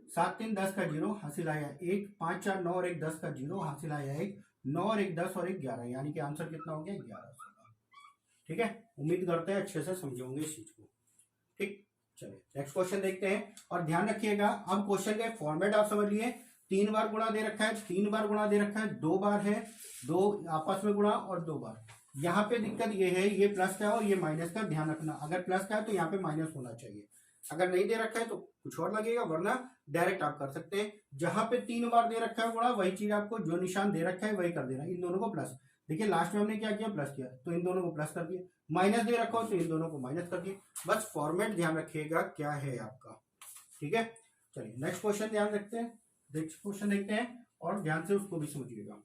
7 3 10 का 0 हासिल आया 1, 5 4 9 और 1 10 का 0 हासिल आया 1, 9 और 1 10 और 1 11, यानी कि आंसर कितना हो गया 11। ठीक है, उम्मीद करते हैं अच्छे से समझे होंगे इस चीज को। ठीक, चलिए नेक्स्ट क्वेश्चन देखते हैं और ध्यान रखिएगा। अब क्वेश्चन का फॉर्मेट आप समझ लिए, 3 बार गुणा दे रखा है, 3 बार गुणा दे रखा है, 2 बार है, 2 आपस में गुणा और 2 बार। यहाँ पे दिक्कत ये है, ये प्लस का है और ये माइनस का, ध्यान रखना अगर प्लस का है तो यहाँ पे माइनस होना चाहिए, अगर नहीं दे रखा है तो कुछ और लगेगा, वरना डायरेक्ट आप कर सकते हैं। जहां पे 3 बार दे रखा है गुणा, वही चीज आपको जो निशान दे रखा है वही कर देना, इन दोनों को प्लस। देखिए लास्ट में हमने क्या किया, प्लस किया तो इन दोनों को प्लस कर दिया, माइनस दे रखा हो तो इन दोनों को माइनस कर दिया, बस फॉर्मेट ध्यान रखिएगा क्या है आपका। ठीक है, चलिए नेक्स्ट क्वेश्चन ध्यान रखते हैं, नेक्स्ट क्वेश्चन देखते हैं और ध्यान से उसको भी समझिएगा।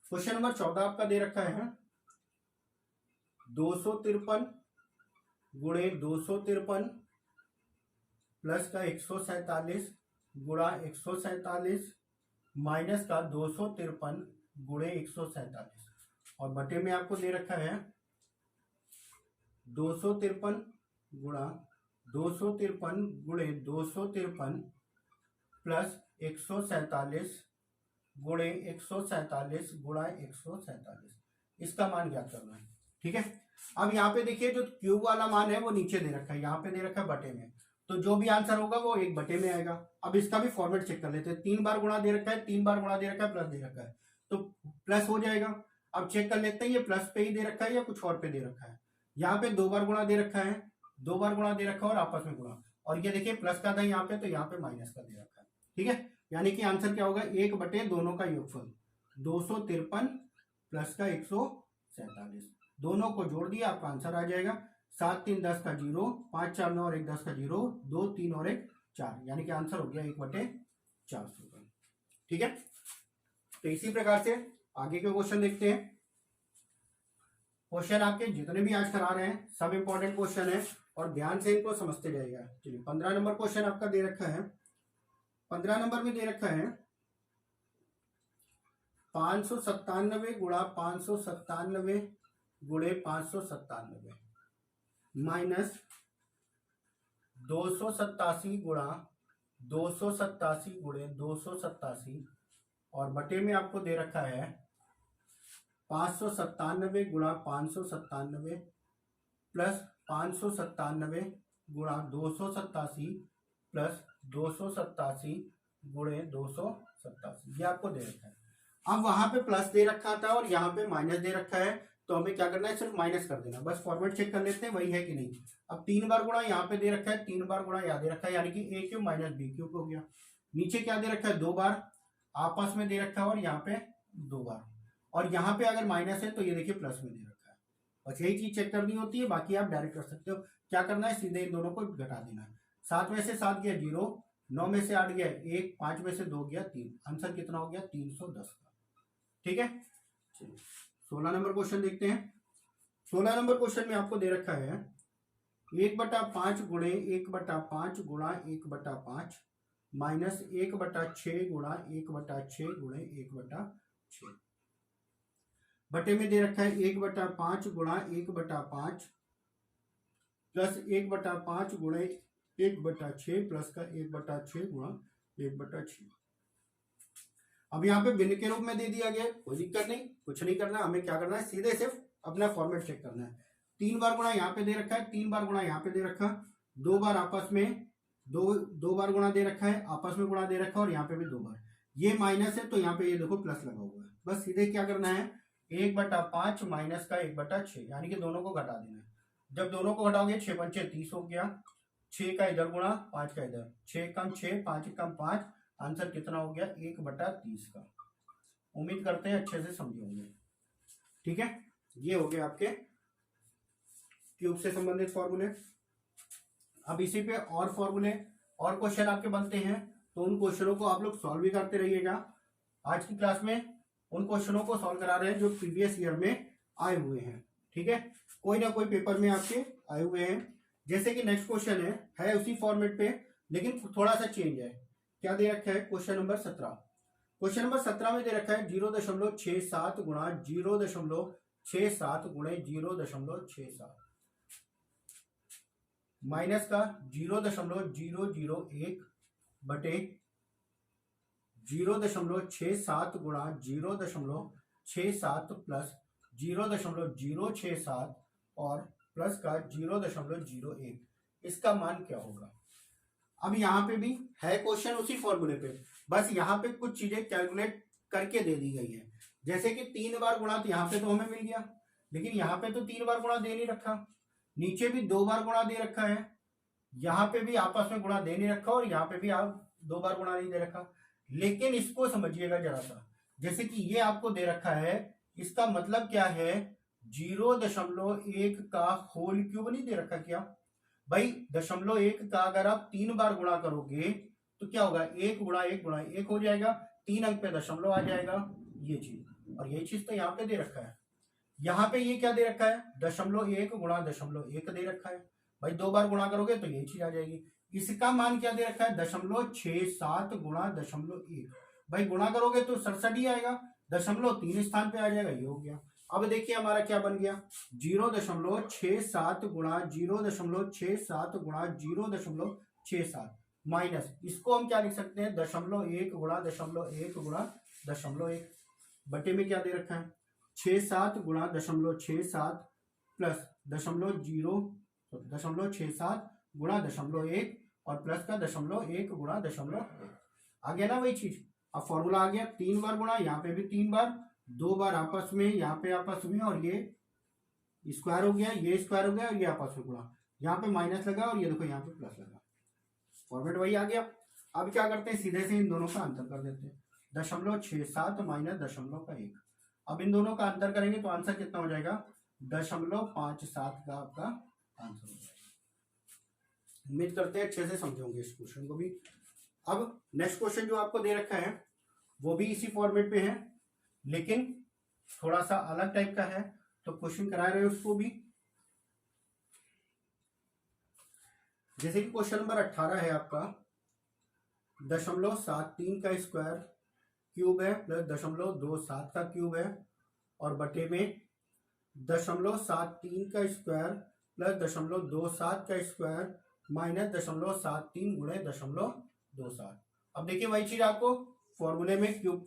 क्वेश्चन नंबर 14 आपका दे रखा है 253 गुणे 253 प्लस का 147 गुणा 147 माइनस का 253 गुणे 147, और बटे में आपको दे रखा है 253 गुणा 253 गुणे 253 प्लस 147 गुणे 147 गुणा 147, इसका मान ज्ञात करना है। ठीक है, अब यहाँ पे देखिए जो क्यूब वाला मान है वो नीचे दे रखा है, यहाँ पे दे रखा है बटे में, तो जो भी आंसर होगा वो 1 बटे में आएगा। अब इसका भी फॉर्मेट चेक कर लेते हैं, 3 बार गुणा दे रखा है, 3 बार गुणा दे रखा है, प्लस दे रखा है तो प्लस हो जाएगा। अब चेक कर लेते हैं ये प्लस पे ही दे रखा है या कुछ और पे दे रखा है। यहाँ पे 2 बार गुणा दे रखा है, 2 बार गुणा दे रखा है और आपस में गुणा, और ये देखिए प्लस का था यहाँ पे तो यहाँ पे माइनस का दे रखा है। ठीक है, यानी कि आंसर क्या होगा 1 बटे दोनों का योगफल 253 प्लस का 147, दोनों को जोड़ दिया आपका आंसर आ जाएगा 7 3 10 का 0, 5 4 9 और 1 10 का 0, 2 3 और 1 4, यानी कि आंसर हो गया 1 बटे 400। ठीक है, तो इसी प्रकार से आगे के क्वेश्चन देखते हैं। क्वेश्चन आपके जितने भी आज करा रहे हैं सब इंपॉर्टेंट क्वेश्चन है और ध्यान से इनको समझते जाइएगा। चलिए 15 नंबर क्वेश्चन आपका दे रखा है, 15 नंबर में दे रखा है 597 गुणा 597 गुणे 597 माइनस 287 गुणा 287 गुणे 287, और बटे में आपको दे रखा है 597 गुणा 597 प्लस 597 गुणा 287 प्लस 287 गुणे 287, ये आपको दे रखा है। अब वहां पे प्लस दे रखा था और यहाँ पे माइनस दे रखा है, तो हमें क्या करना है, सिर्फ माइनस कर देना, बस फॉर्मेट चेक कर लेते हैं वही है कि नहीं। अब 3 बार गुणा यहाँ पे दे रखा है, 3 बार गुणा यहाँ दे रखा है, यानी कि a cube minus B cube हो गया। नीचे क्या दे रखा है, 2 बार आपस में दे रखा है और यहाँ पे 2 बार, और यहाँ पे अगर माइनस है तो ये देखिए प्लस में दे रखा है। बस यही चीज चेक करनी होती है, बाकी आप डायरेक्ट कर सकते हो। क्या करना है, सीधे इन दोनों को घटा देना है। 7 में से 7 गया 0, 9 में से 8 गया 1, 5 में से 2 गया 3, आंसर कितना हो गया 310 का। ठीक है, 16 नंबर क्वेश्चन देखते हैं। 16 नंबर क्वेश्चन में आपको दे रखा है 1/5 गुणे 1/5 गुणा 1/5 माइनस 1/6 गुणा 1/6 गुणे 1/6 बटे में दे रखा है 1/5 गुणा 1/5 प्लस 1/5 गुणे 1/6 प्लस का 1/6 गुणा 1/6। अब यहाँ पे भिन्न के रूप में दे दिया गया, कोई दिक्कत नहीं, कुछ नहीं करना, हमें क्या करना है, सीधे सिर्फ अपना फॉर्मेट चेक करना है। 3 बार गुणा यहाँ पे दे रखा है, 3 बार गुणा यहाँ पे दे रखा, 2 बार आपस में दो बार गुणा दे रखा है, आपस में गुणा दे रखा है, और यहाँ पे भी 2 बार। ये माइनस है तो यहाँ पे ये देखो प्लस लगा हुआ है। बस सीधे क्या करना है, 1/5 माइनस का 1/6, यानी कि दोनों को घटा देना है। जब दोनों को घटाओगे 6 पंचे 30 हो गया, 6 का इधर गुणा 5 का इधर, 6 कम 6 5 कम 5, आंसर कितना हो गया 1/30 का। उम्मीद करते हैं अच्छे से समझे होंगे। ठीक है, ये हो गए आपके क्यूब से संबंधित फॉर्मूले। अब इसी पे और फॉर्मूले और क्वेश्चन आपके बनते हैं, तो उन क्वेश्चनों को आप लोग सॉल्व भी करते रहिएगा। आज की क्लास में उन क्वेश्चनों को सॉल्व करा रहे हैं जो प्रीवियस ईयर में आए हुए हैं। ठीक है, कोई ना कोई पेपर में आपके आए हुए हैं। जैसे कि नेक्स्ट क्वेश्चन है उसी फॉर्मेट पे, लेकिन थोड़ा सा चेंज है। क्या दे रखा है, क्वेश्चन नंबर 17। क्वेश्चन नंबर 17 में दे रखा है 0.67 गुणा 0.67 गुणे 0.67 माइनस का 0.001 बटे 0.67 गुणा 0.67 प्लस 0.067 और प्लस का 0.01, इसका मान क्या होगा। अब यहाँ पे भी है क्वेश्चन उसी फॉर्मूले पे, बस यहाँ पे कुछ चीजें कैलकुलेट करके दे दी गई है। जैसे कि 3 बार गुणा, तो यहाँ पे तो हमें मिल गया, लेकिन यहाँ पे तो 3 बार गुणा दे नहीं रखा, नीचे भी 2 बार गुणा दे रखा है, यहाँ पे भी आपस में गुणा दे नहीं रखा, और यहाँ पे भी आप 2 बार गुणा नहीं दे रखा। लेकिन इसको समझिएगा जरा सा, जैसे कि ये आपको दे रखा है, इसका मतलब क्या है, 0.1 का होल क्यूब नहीं दे रखा क्या भाई। 0.1 का अगर आप 3 बार गुणा करोगे तो क्या होगा, 1 गुणा 1 गुणा 1 हो जाएगा, 3 अंक पे दशमलव आ जाएगा, ये चीज। और ये चीज तो यहाँ पे दे रखा है। यहाँ पे ये क्या दे रखा है, 0.1 गुणा 0.1 दे रखा है भाई, 2 बार गुणा करोगे तो ये चीज आ जाएगी। इसका मान क्या दे रखा है, 0.67 गुणा 0.1, भाई गुणा करोगे तो 67 ही आएगा, 0.3 स्थान पे आ जाएगा, ये हो गया। अब देखिए हमारा क्या बन गया, 0.67 गुणा 0.67 गुणा 0.67 माइनस, इसको हम क्या लिख सकते हैं, 0.1 गुणा 0.1 गुणा 0.1 बटे में क्या दे रखा है, 67 गुणा 0.67 प्लस 0.67 गुणा 0.1 और प्लस का 0.1 गुणा 0.1 आ गया ना वही चीज। अब फॉर्मूला आ गया, 3 बार गुणा, यहाँ पे भी 3 बार, 2 बार आपस में, यहाँ पे आपस में, और ये स्क्वायर हो गया, ये स्क्वायर हो गया, और ये आपस में गुणा, यहाँ पे माइनस लगा और ये देखो यहाँ पे प्लस लगा, फॉर्मेट वही आ गया। अब क्या करते हैं, सीधे से इन दोनों का अंतर कर देते हैं, 0.67 माइनस 0.1। अब इन दोनों का अंतर करेंगे तो आंसर कितना हो जाएगा, 0.57 का आपका आंसर हो जाएगा। उम्मीद करते हैं अच्छे से समझे होंगे इस क्वेश्चन को भी। अब नेक्स्ट क्वेश्चन जो आपको दे रखा है वो भी इसी फॉर्मेट पे है, लेकिन थोड़ा सा अलग टाइप का है, तो क्वेश्चन करा रहे हैं उसको भी। जैसे कि क्वेश्चन नंबर 18 है आपका, 0.73 का स्क्वायर क्यूब है प्लस 0.27 का क्यूब है, और बटे में 0.73 का स्क्वायर प्लस 0.27 का स्क्वायर माइनस 0.73 गुणे 0.27। अब देखिए वही चीज आपको फॉर्मूले में क्यूब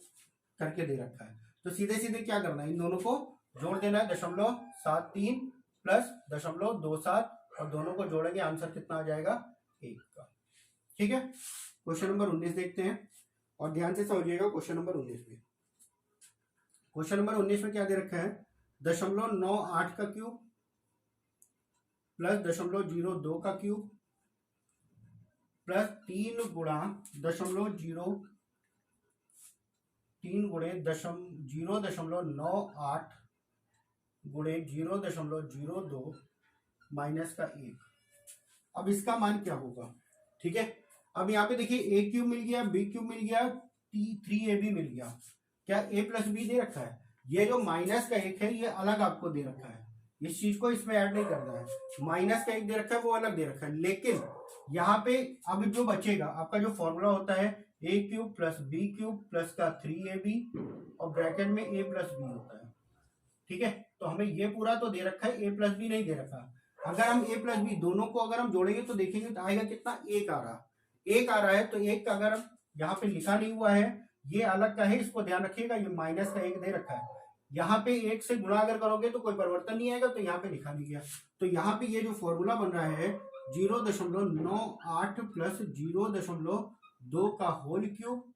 करके दे रखा है, तो सीधे सीधे क्या करना है, इन दोनों को जोड़ देना है, 0.73 प्लस 0.27, और दोनों को जोड़ेंगे, आंसर कितना आ जाएगा 1 का। ठीक है, क्वेश्चन नंबर 19 देखते हैं, और ध्यान से समझिएगा क्वेश्चन नंबर 19 में। क्वेश्चन नंबर 19 में क्या दे रखा है, 0.98 का क्यूब प्लस 0.02 का क्यूब प्लस 3 गुणा 0.98 गुणे 0.02 माइनस का 1। अब इसका मान क्या होगा? ठीक है, अब यहाँ पे देखिए ए क्यूब मिल गया, बी क्यूब मिल गया, 3ab मिल गया। क्या a प्लस बी दे रखा है? ये जो माइनस का 1 है ये अलग आपको दे रखा है, इस चीज को इसमें ऐड नहीं करना है। माइनस का 1 दे रखा है वो अलग दे रखा है, लेकिन यहाँ पे अब जो बचेगा आपका जो फॉर्मूला होता है a cube plus B cube plus का 3ab और ब्रैकेट में a प्लस बी होता है। ठीक है, तो हमें ये पूरा तो दे रखा है, a प्लस बी नहीं दे रखा। अगर हम a प्लस बी दोनों को अगर हम जोड़ेंगे तो देखेंगे तो आएगा कितना? 1 आ रहा, 1 आ रहा है। तो 1 का अगर यहाँ पे लिखा नहीं हुआ है, ये अलग का है, इसको ध्यान रखिएगा। ये माइनस का 1 दे रखा है, यहाँ पे 1 से गुणा अगर करोगे तो कोई परिवर्तन नहीं आएगा, तो यहाँ पे लिखा नहीं गया। तो यहाँ पे ये जो फॉर्मूला बन रहा है 0.98 प्लस 0.2 का होल क्यूब,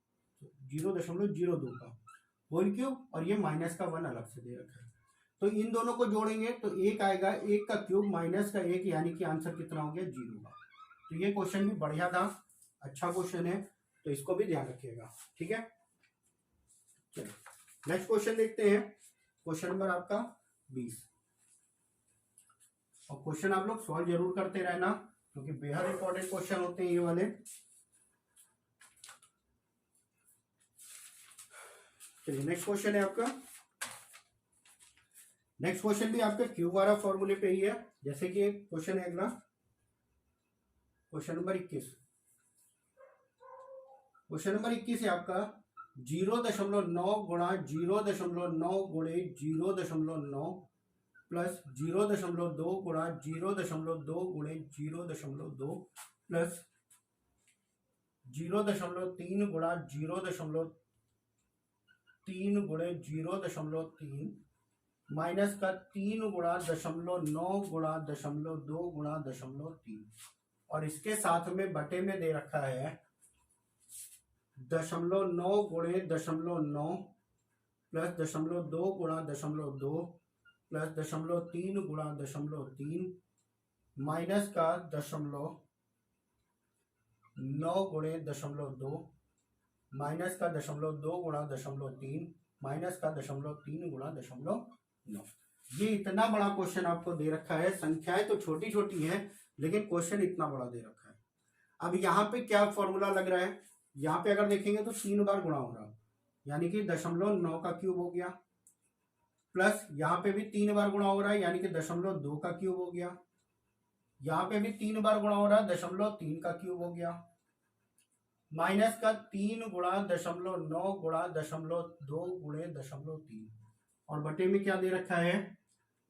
0.02 का होल क्यूब, और ये माइनस का 1 अलग से दे रखा है। तो इन दोनों को जोड़ेंगे तो 1 आएगा, 1 का क्यूब माइनस का 1, यानी कि आंसर कितना हो गया? 0 का। तो ये क्वेश्चन भी बढ़िया था, अच्छा क्वेश्चन है, तो इसको भी ध्यान रखिएगा। ठीक है, चलो नेक्स्ट क्वेश्चन देखते हैं। क्वेश्चन नंबर आपका 20, और क्वेश्चन आप लोग सॉल्व जरूर करते रहना क्योंकि बेहद इंपॉर्टेंट क्वेश्चन होते हैं ये वाले। चलिए नेक्स्ट क्वेश्चन है आपका। नेक्स्ट क्वेश्चन भी आपके क्यूब वाला फॉर्मूले पे ही है, जैसे कि एक क्वेश्चन है अगला, क्वेश्चन नंबर 21। क्वेश्चन नंबर 21 है आपका 0.9 गुणा 0.9 गुणे 0.9 प्लस 0.2 गुणा 0.2 गुणे 0.2 प्लस 0.3 गुणा 0.3 गुणे 0.3 माइनस का 3 गुणा 0.9 गुणा 0.2 गुणा 0.3, और इसके साथ में बटे में दे रखा है 0.9 गुणे 0.9 प्लस 0.2 गुणा 0.2 प्लस 0.3 गुणा 0.3 माइनस का 0.9 गुणे 0.2 माइनस का 0.2 गुणा 0.3 माइनस का 0.3 गुणा 0.9। ये इतना बड़ा क्वेश्चन आपको दे रखा है, संख्याएं तो छोटी छोटी हैं लेकिन क्वेश्चन इतना बड़ा दे रखा है। अब यहाँ पे क्या फॉर्मूला लग रहा है? यहाँ पे अगर देखेंगे तो 3 बार गुणा हो रहा, यानी कि 0.9 का क्यूब हो गया, प्लस यहाँ पे भी 3 बार गुणा हो रहा है, यानी कि 0.2 का क्यूब हो गया, यहाँ पे भी 3 बार गुणा हो रहा है, 0.3 का क्यूब हो गया, माइनस का 3 गुणा 0.9 गुणा 0.2 गुणे 0.3, और बटे में क्या दे रखा है?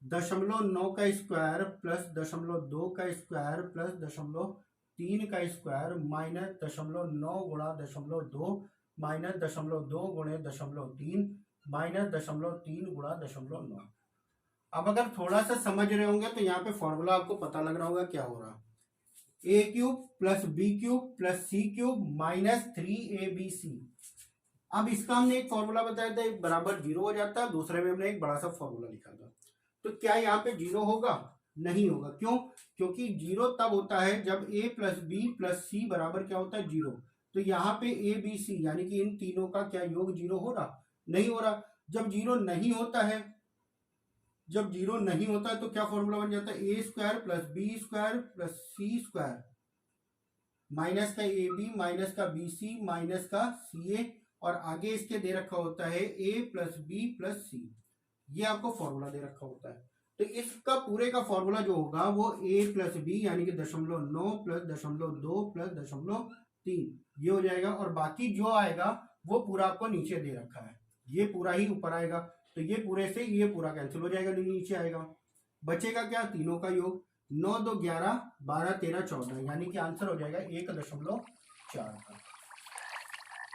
0.9 का स्क्वायर प्लस 0.2 का स्क्वायर प्लस 0.3 का स्क्वायर माइनस 0.9 गुणा 0.2 माइनस 0.2 गुणे 0.3 माइनस 0.3 गुणा 0.9। अब अगर थोड़ा सा समझ रहे होंगे तो यहाँ पे फॉर्मूला आपको पता लग रहा होगा क्या हो रहा। A cube plus B cube plus C cube minus 3abc। अब इसका हमने एक फॉर्मूला बताया था, एक बराबर 0 हो जाता है, दूसरे में हमने एक बड़ा सा फॉर्मूला लिखा था। तो क्या यहाँ पे 0 होगा? नहीं होगा। क्यों? क्योंकि 0 तब होता है जब a plus B plus C बराबर क्या होता है? 0। तो यहाँ पे ए बी सी यानी कि इन तीनों का क्या योग 0 हो रहा? नहीं हो रहा। जब 0 नहीं होता है, जब 0 नहीं होता है तो क्या फॉर्मूला बन जाता है? A square plus b square plus c square minus का ए बी माइनस का बी सी माइनस का सी ए, और आगे इसके दे रखा होता है a प्लस बी प्लस सी। ये आपको फॉर्मूला दे रखा होता है। तो इसका पूरे का फॉर्मूला जो होगा वो a प्लस बी यानी कि 0.9 प्लस 0.2 प्लस 0.3 ये हो जाएगा, और बाकी जो आएगा वो पूरा आपको नीचे दे रखा है, ये पूरा ही ऊपर आएगा। तो ये पूरे से ये पूरा कैंसिल हो जाएगा, नीचे आएगा। बचेगा क्या? तीनों का योग। 9 2 11 12 13 14, यानी कि आंसर हो जाएगा 1.4 का।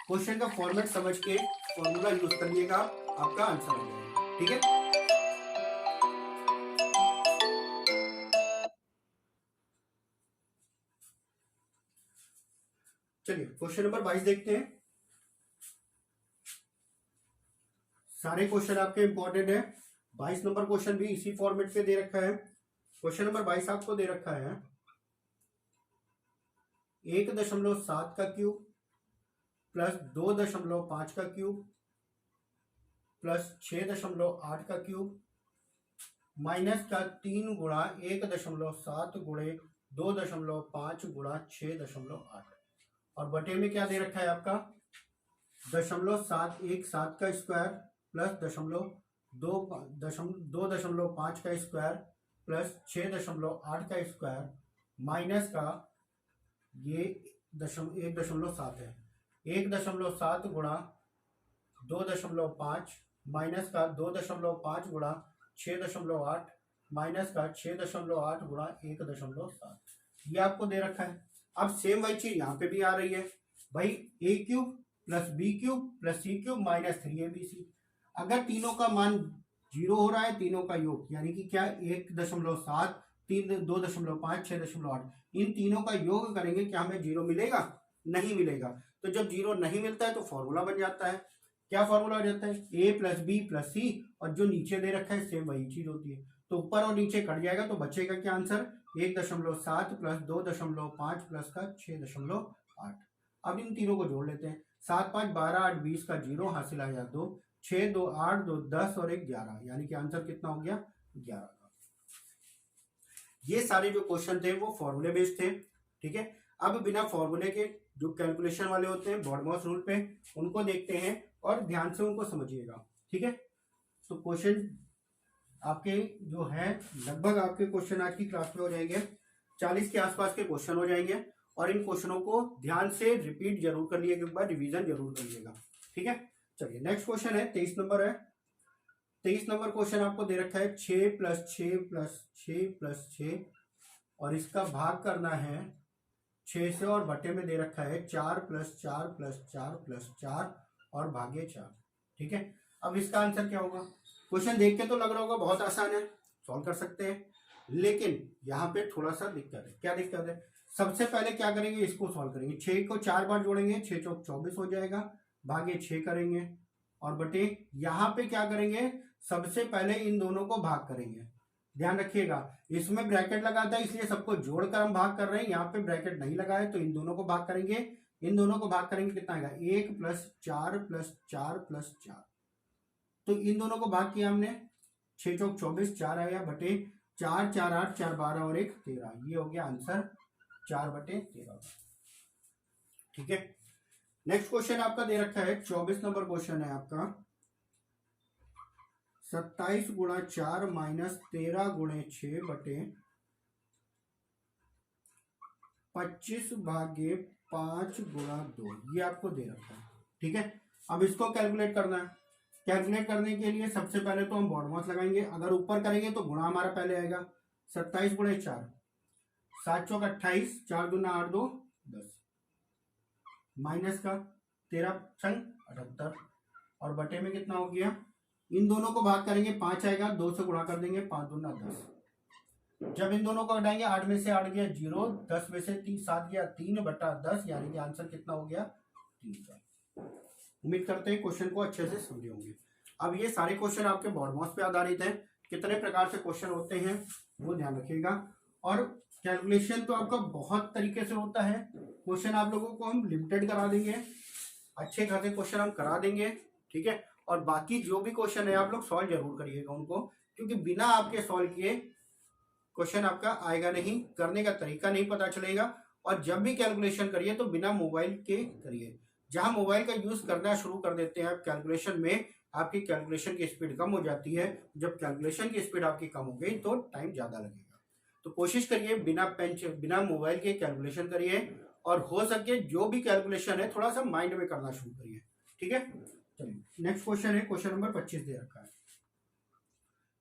क्वेश्चन का फॉर्मेट समझ के फॉर्मूला यूज करिएगा, आपका आंसर हो जाएगा। ठीक है, चलिए क्वेश्चन नंबर 22 देखते हैं। सारे क्वेश्चन आपके इंपॉर्टेंट है, 22 नंबर क्वेश्चन भी इसी फॉर्मेट पे दे रखा है। क्वेश्चन नंबर 22 आपको दे रखा है 1.7 का क्यूब प्लस 2.5 का क्यूब प्लस 6.8 का क्यूब माइनस का 3 गुणा 1.7 गुणे 2.5 गुणा 6.8 और बटे में क्या दे रखा है आपका 0.717 का स्क्वायर प्लस 2.5 का स्क्वायर प्लस 6.8 का स्क्वायर माइनस का ये 1.7 है 1.7 गुणा 2.5 माइनस का 2.5 गुणा 6.8 माइनस का 6.8 गुणा 1.7 ये आपको दे रखा है। अब सेम वही चीज यहाँ पे भी आ रही है भाई a cube plus B cube plus C cube minus 3abc। अगर तीनों का मान 0 हो रहा है तीनों का योग यानी कि क्या 1.7 3 2.5 6.8 इन तीनों का योग करेंगे क्या हमें 0 मिलेगा? नहीं मिलेगा। तो जब 0 नहीं मिलता है तो फॉर्मूला बन जाता है। क्या फॉर्मूला हो जाता है? a प्लस बी प्लस सी और जो नीचे दे रखा है सेम वही चीज होती है तो ऊपर और नीचे कट जाएगा तो बचेगा क्या आंसर 1.7 प्लस 2.5 प्लस का 6.8। अब इन तीनों को जोड़ लेते हैं 7 5 12 8 20 का 0 हासिल आया 2 6 2 8 2 10 और 1 11 यानी कि आंसर कितना हो गया 11 का। ये सारे जो क्वेश्चन थे वो फॉर्मूले बेस्ड थे। ठीक है, अब बिना फॉर्मूले के जो कैलकुलेशन वाले होते हैं बॉडमॉस रूल पे उनको देखते हैं और ध्यान से उनको समझिएगा। ठीक है, तो क्वेश्चन आपके जो है लगभग आपके क्वेश्चन आज की क्लास में हो जाएंगे 40 के आसपास के क्वेश्चन हो जाएंगे और इन क्वेश्चनों को ध्यान से रिपीट जरूर कर लीजिएगा, एक बार रिवीजन जरूर करिएगा। ठीक है, चलिए नेक्स्ट क्वेश्चन है 23 नंबर है। 23 नंबर क्वेश्चन आपको दे रखा है 6 प्लस 6 प्लस 6 प्लस 6 और इसका भाग करना है 6 से और बटे में दे रखा है 4 प्लस 4 प्लस 4 प्लस 4 और भागे 4। ठीक है, अब इसका आंसर क्या होगा? क्वेश्चन देख के तो लग रहा होगा बहुत आसान है, सॉल्व कर सकते हैं, लेकिन यहाँ पे थोड़ा सा दिक्कत है। क्या दिक्कत है? सबसे पहले क्या करेंगे, इसको सॉल्व करेंगे। 6 को 4 बार जोड़ेंगे 6 चौक 24 हो जाएगा, भागे 6 करेंगे और बटे यहाँ पे क्या करेंगे, सबसे पहले इन दोनों को भाग करेंगे। ध्यान रखिएगा इसमें ब्रैकेट लगाता है इसलिए सबको जोड़कर हम भाग कर रहे हैं, यहाँ पे ब्रैकेट नहीं लगा है तो इन दोनों को भाग करेंगे। इन दोनों को भाग करेंगे कितना आएगा 1 प्लस 4 प्लस 4 प्लस 4। तो इन दोनों को भाग किया हमने 6 चौक 24 4 आया बटे 4 4 8 4 12 और 1 13। ये हो गया आंसर 4 बटे 13। ठीक है, नेक्स्ट क्वेश्चन आपका दे रखा है 24 नंबर क्वेश्चन है आपका 27 गुणा 4 माइनस 13 गुणे 6 बटे 25 भागे 5 गुणा 2 ये आपको दे रखा है। ठीक है, अब इसको कैलकुलेट करना है। कैलकुलेट करने के लिए सबसे पहले तो हम बॉडमॉस लगाएंगे, अगर ऊपर करेंगे तो गुणा हमारा पहले आएगा 27 गुणे 4 7 चौक 28 4 दूना 8 2 10 माइनस का 13 छंग 78 और बटे में कितना हो गया, इन दोनों को भाग करेंगे 5 आएगा 2 से गुणा कर देंगे 5 दूना 10। जब इन दोनों को हटाएंगे 8 में से 8 गया 0 10 में से 3 7 गया 3 बटा 10 यानी कि आंसर कितना हो गया 3 का। उम्मीद करते हैं क्वेश्चन को अच्छे से समझे होंगे। अब ये सारे क्वेश्चन आपके बॉडमॉस पे आधारित हैं, कितने प्रकार से क्वेश्चन होते हैं वो ध्यान रखिएगा। और कैलकुलेशन तो आपका बहुत तरीके से होता है, क्वेश्चन आप लोगों को हम लिमिटेड करा देंगे, अच्छे खासे क्वेश्चन हम करा देंगे। ठीक है, और बाकी जो भी क्वेश्चन है आप लोग सॉल्व जरूर करिएगा उनको, क्योंकि बिना आपके सॉल्व किए क्वेश्चन आपका आएगा नहीं, करने का तरीका नहीं पता चलेगा। और जब भी कैलकुलेशन करिए तो बिना मोबाइल के करिए। जहां मोबाइल का यूज करना शुरू कर देते हैं आप कैलकुलेशन में, आपकी कैलकुलेशन की स्पीड कम हो जाती है। जब कैलकुलेशन की स्पीड आपकी कम हो गई तो टाइम ज्यादा लगेगा। तो कोशिश करिए बिना पेन बिना मोबाइल के कैलकुलेशन करिए और हो सके जो भी कैलकुलेशन है थोड़ा सा माइंड में करना शुरू करिए। ठीक है, चलिए नेक्स्ट क्वेश्चन है, क्वेश्चन नंबर 25 दे रखा है।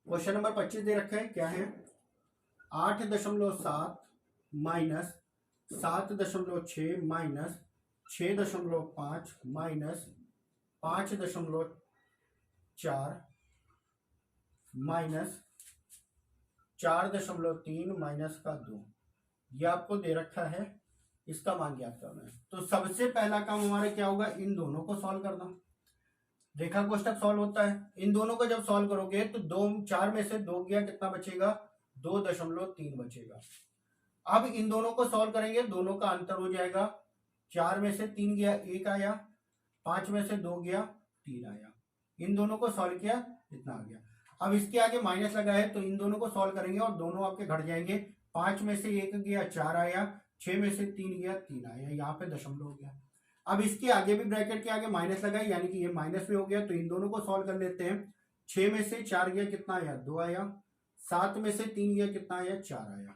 क्वेश्चन नंबर 25 दे रखा है, क्या है 8.7 minus 7.6 minus 6.5 minus 5.4 minus 4.3 minus का 2 ये आपको दे रखा है, इसका मान ज्ञात करना है। तो सबसे पहला काम हमारा क्या होगा, इन दोनों को सॉल्व करना। रेखा कोष्ठक सॉल्व होता है। इन दोनों को जब सॉल्व करोगे तो 4 में से 2 गया, कितना बचेगा? 2.3 बचेगा। अब इन दोनों को सॉल्व करेंगे, दोनों का अंतर हो जाएगा। 4 में से 3 गया, 1 आया। 5 में से 2 गया, 3 आया। इन दोनों को सॉल्व किया, इतना आ गया। अब इसके आगे माइनस लगा है तो इन दोनों को सॉल्व करेंगे और दोनों आपके घट जाएंगे। 5 में से 1 गया, 4 आया। 6 में से 3 गया, 3 आया। यहाँ पे दशमलव हो गया। अब इसके आगे भी ब्रैकेट के आगे माइनस लगा है, यानी कि ये माइनस में हो गया, तो इन दोनों को सॉल्व कर लेते हैं। 6 में से 4 गया, कितना आया? 2 आया। 7 में से 3 गया, कितना आया? 4 आया।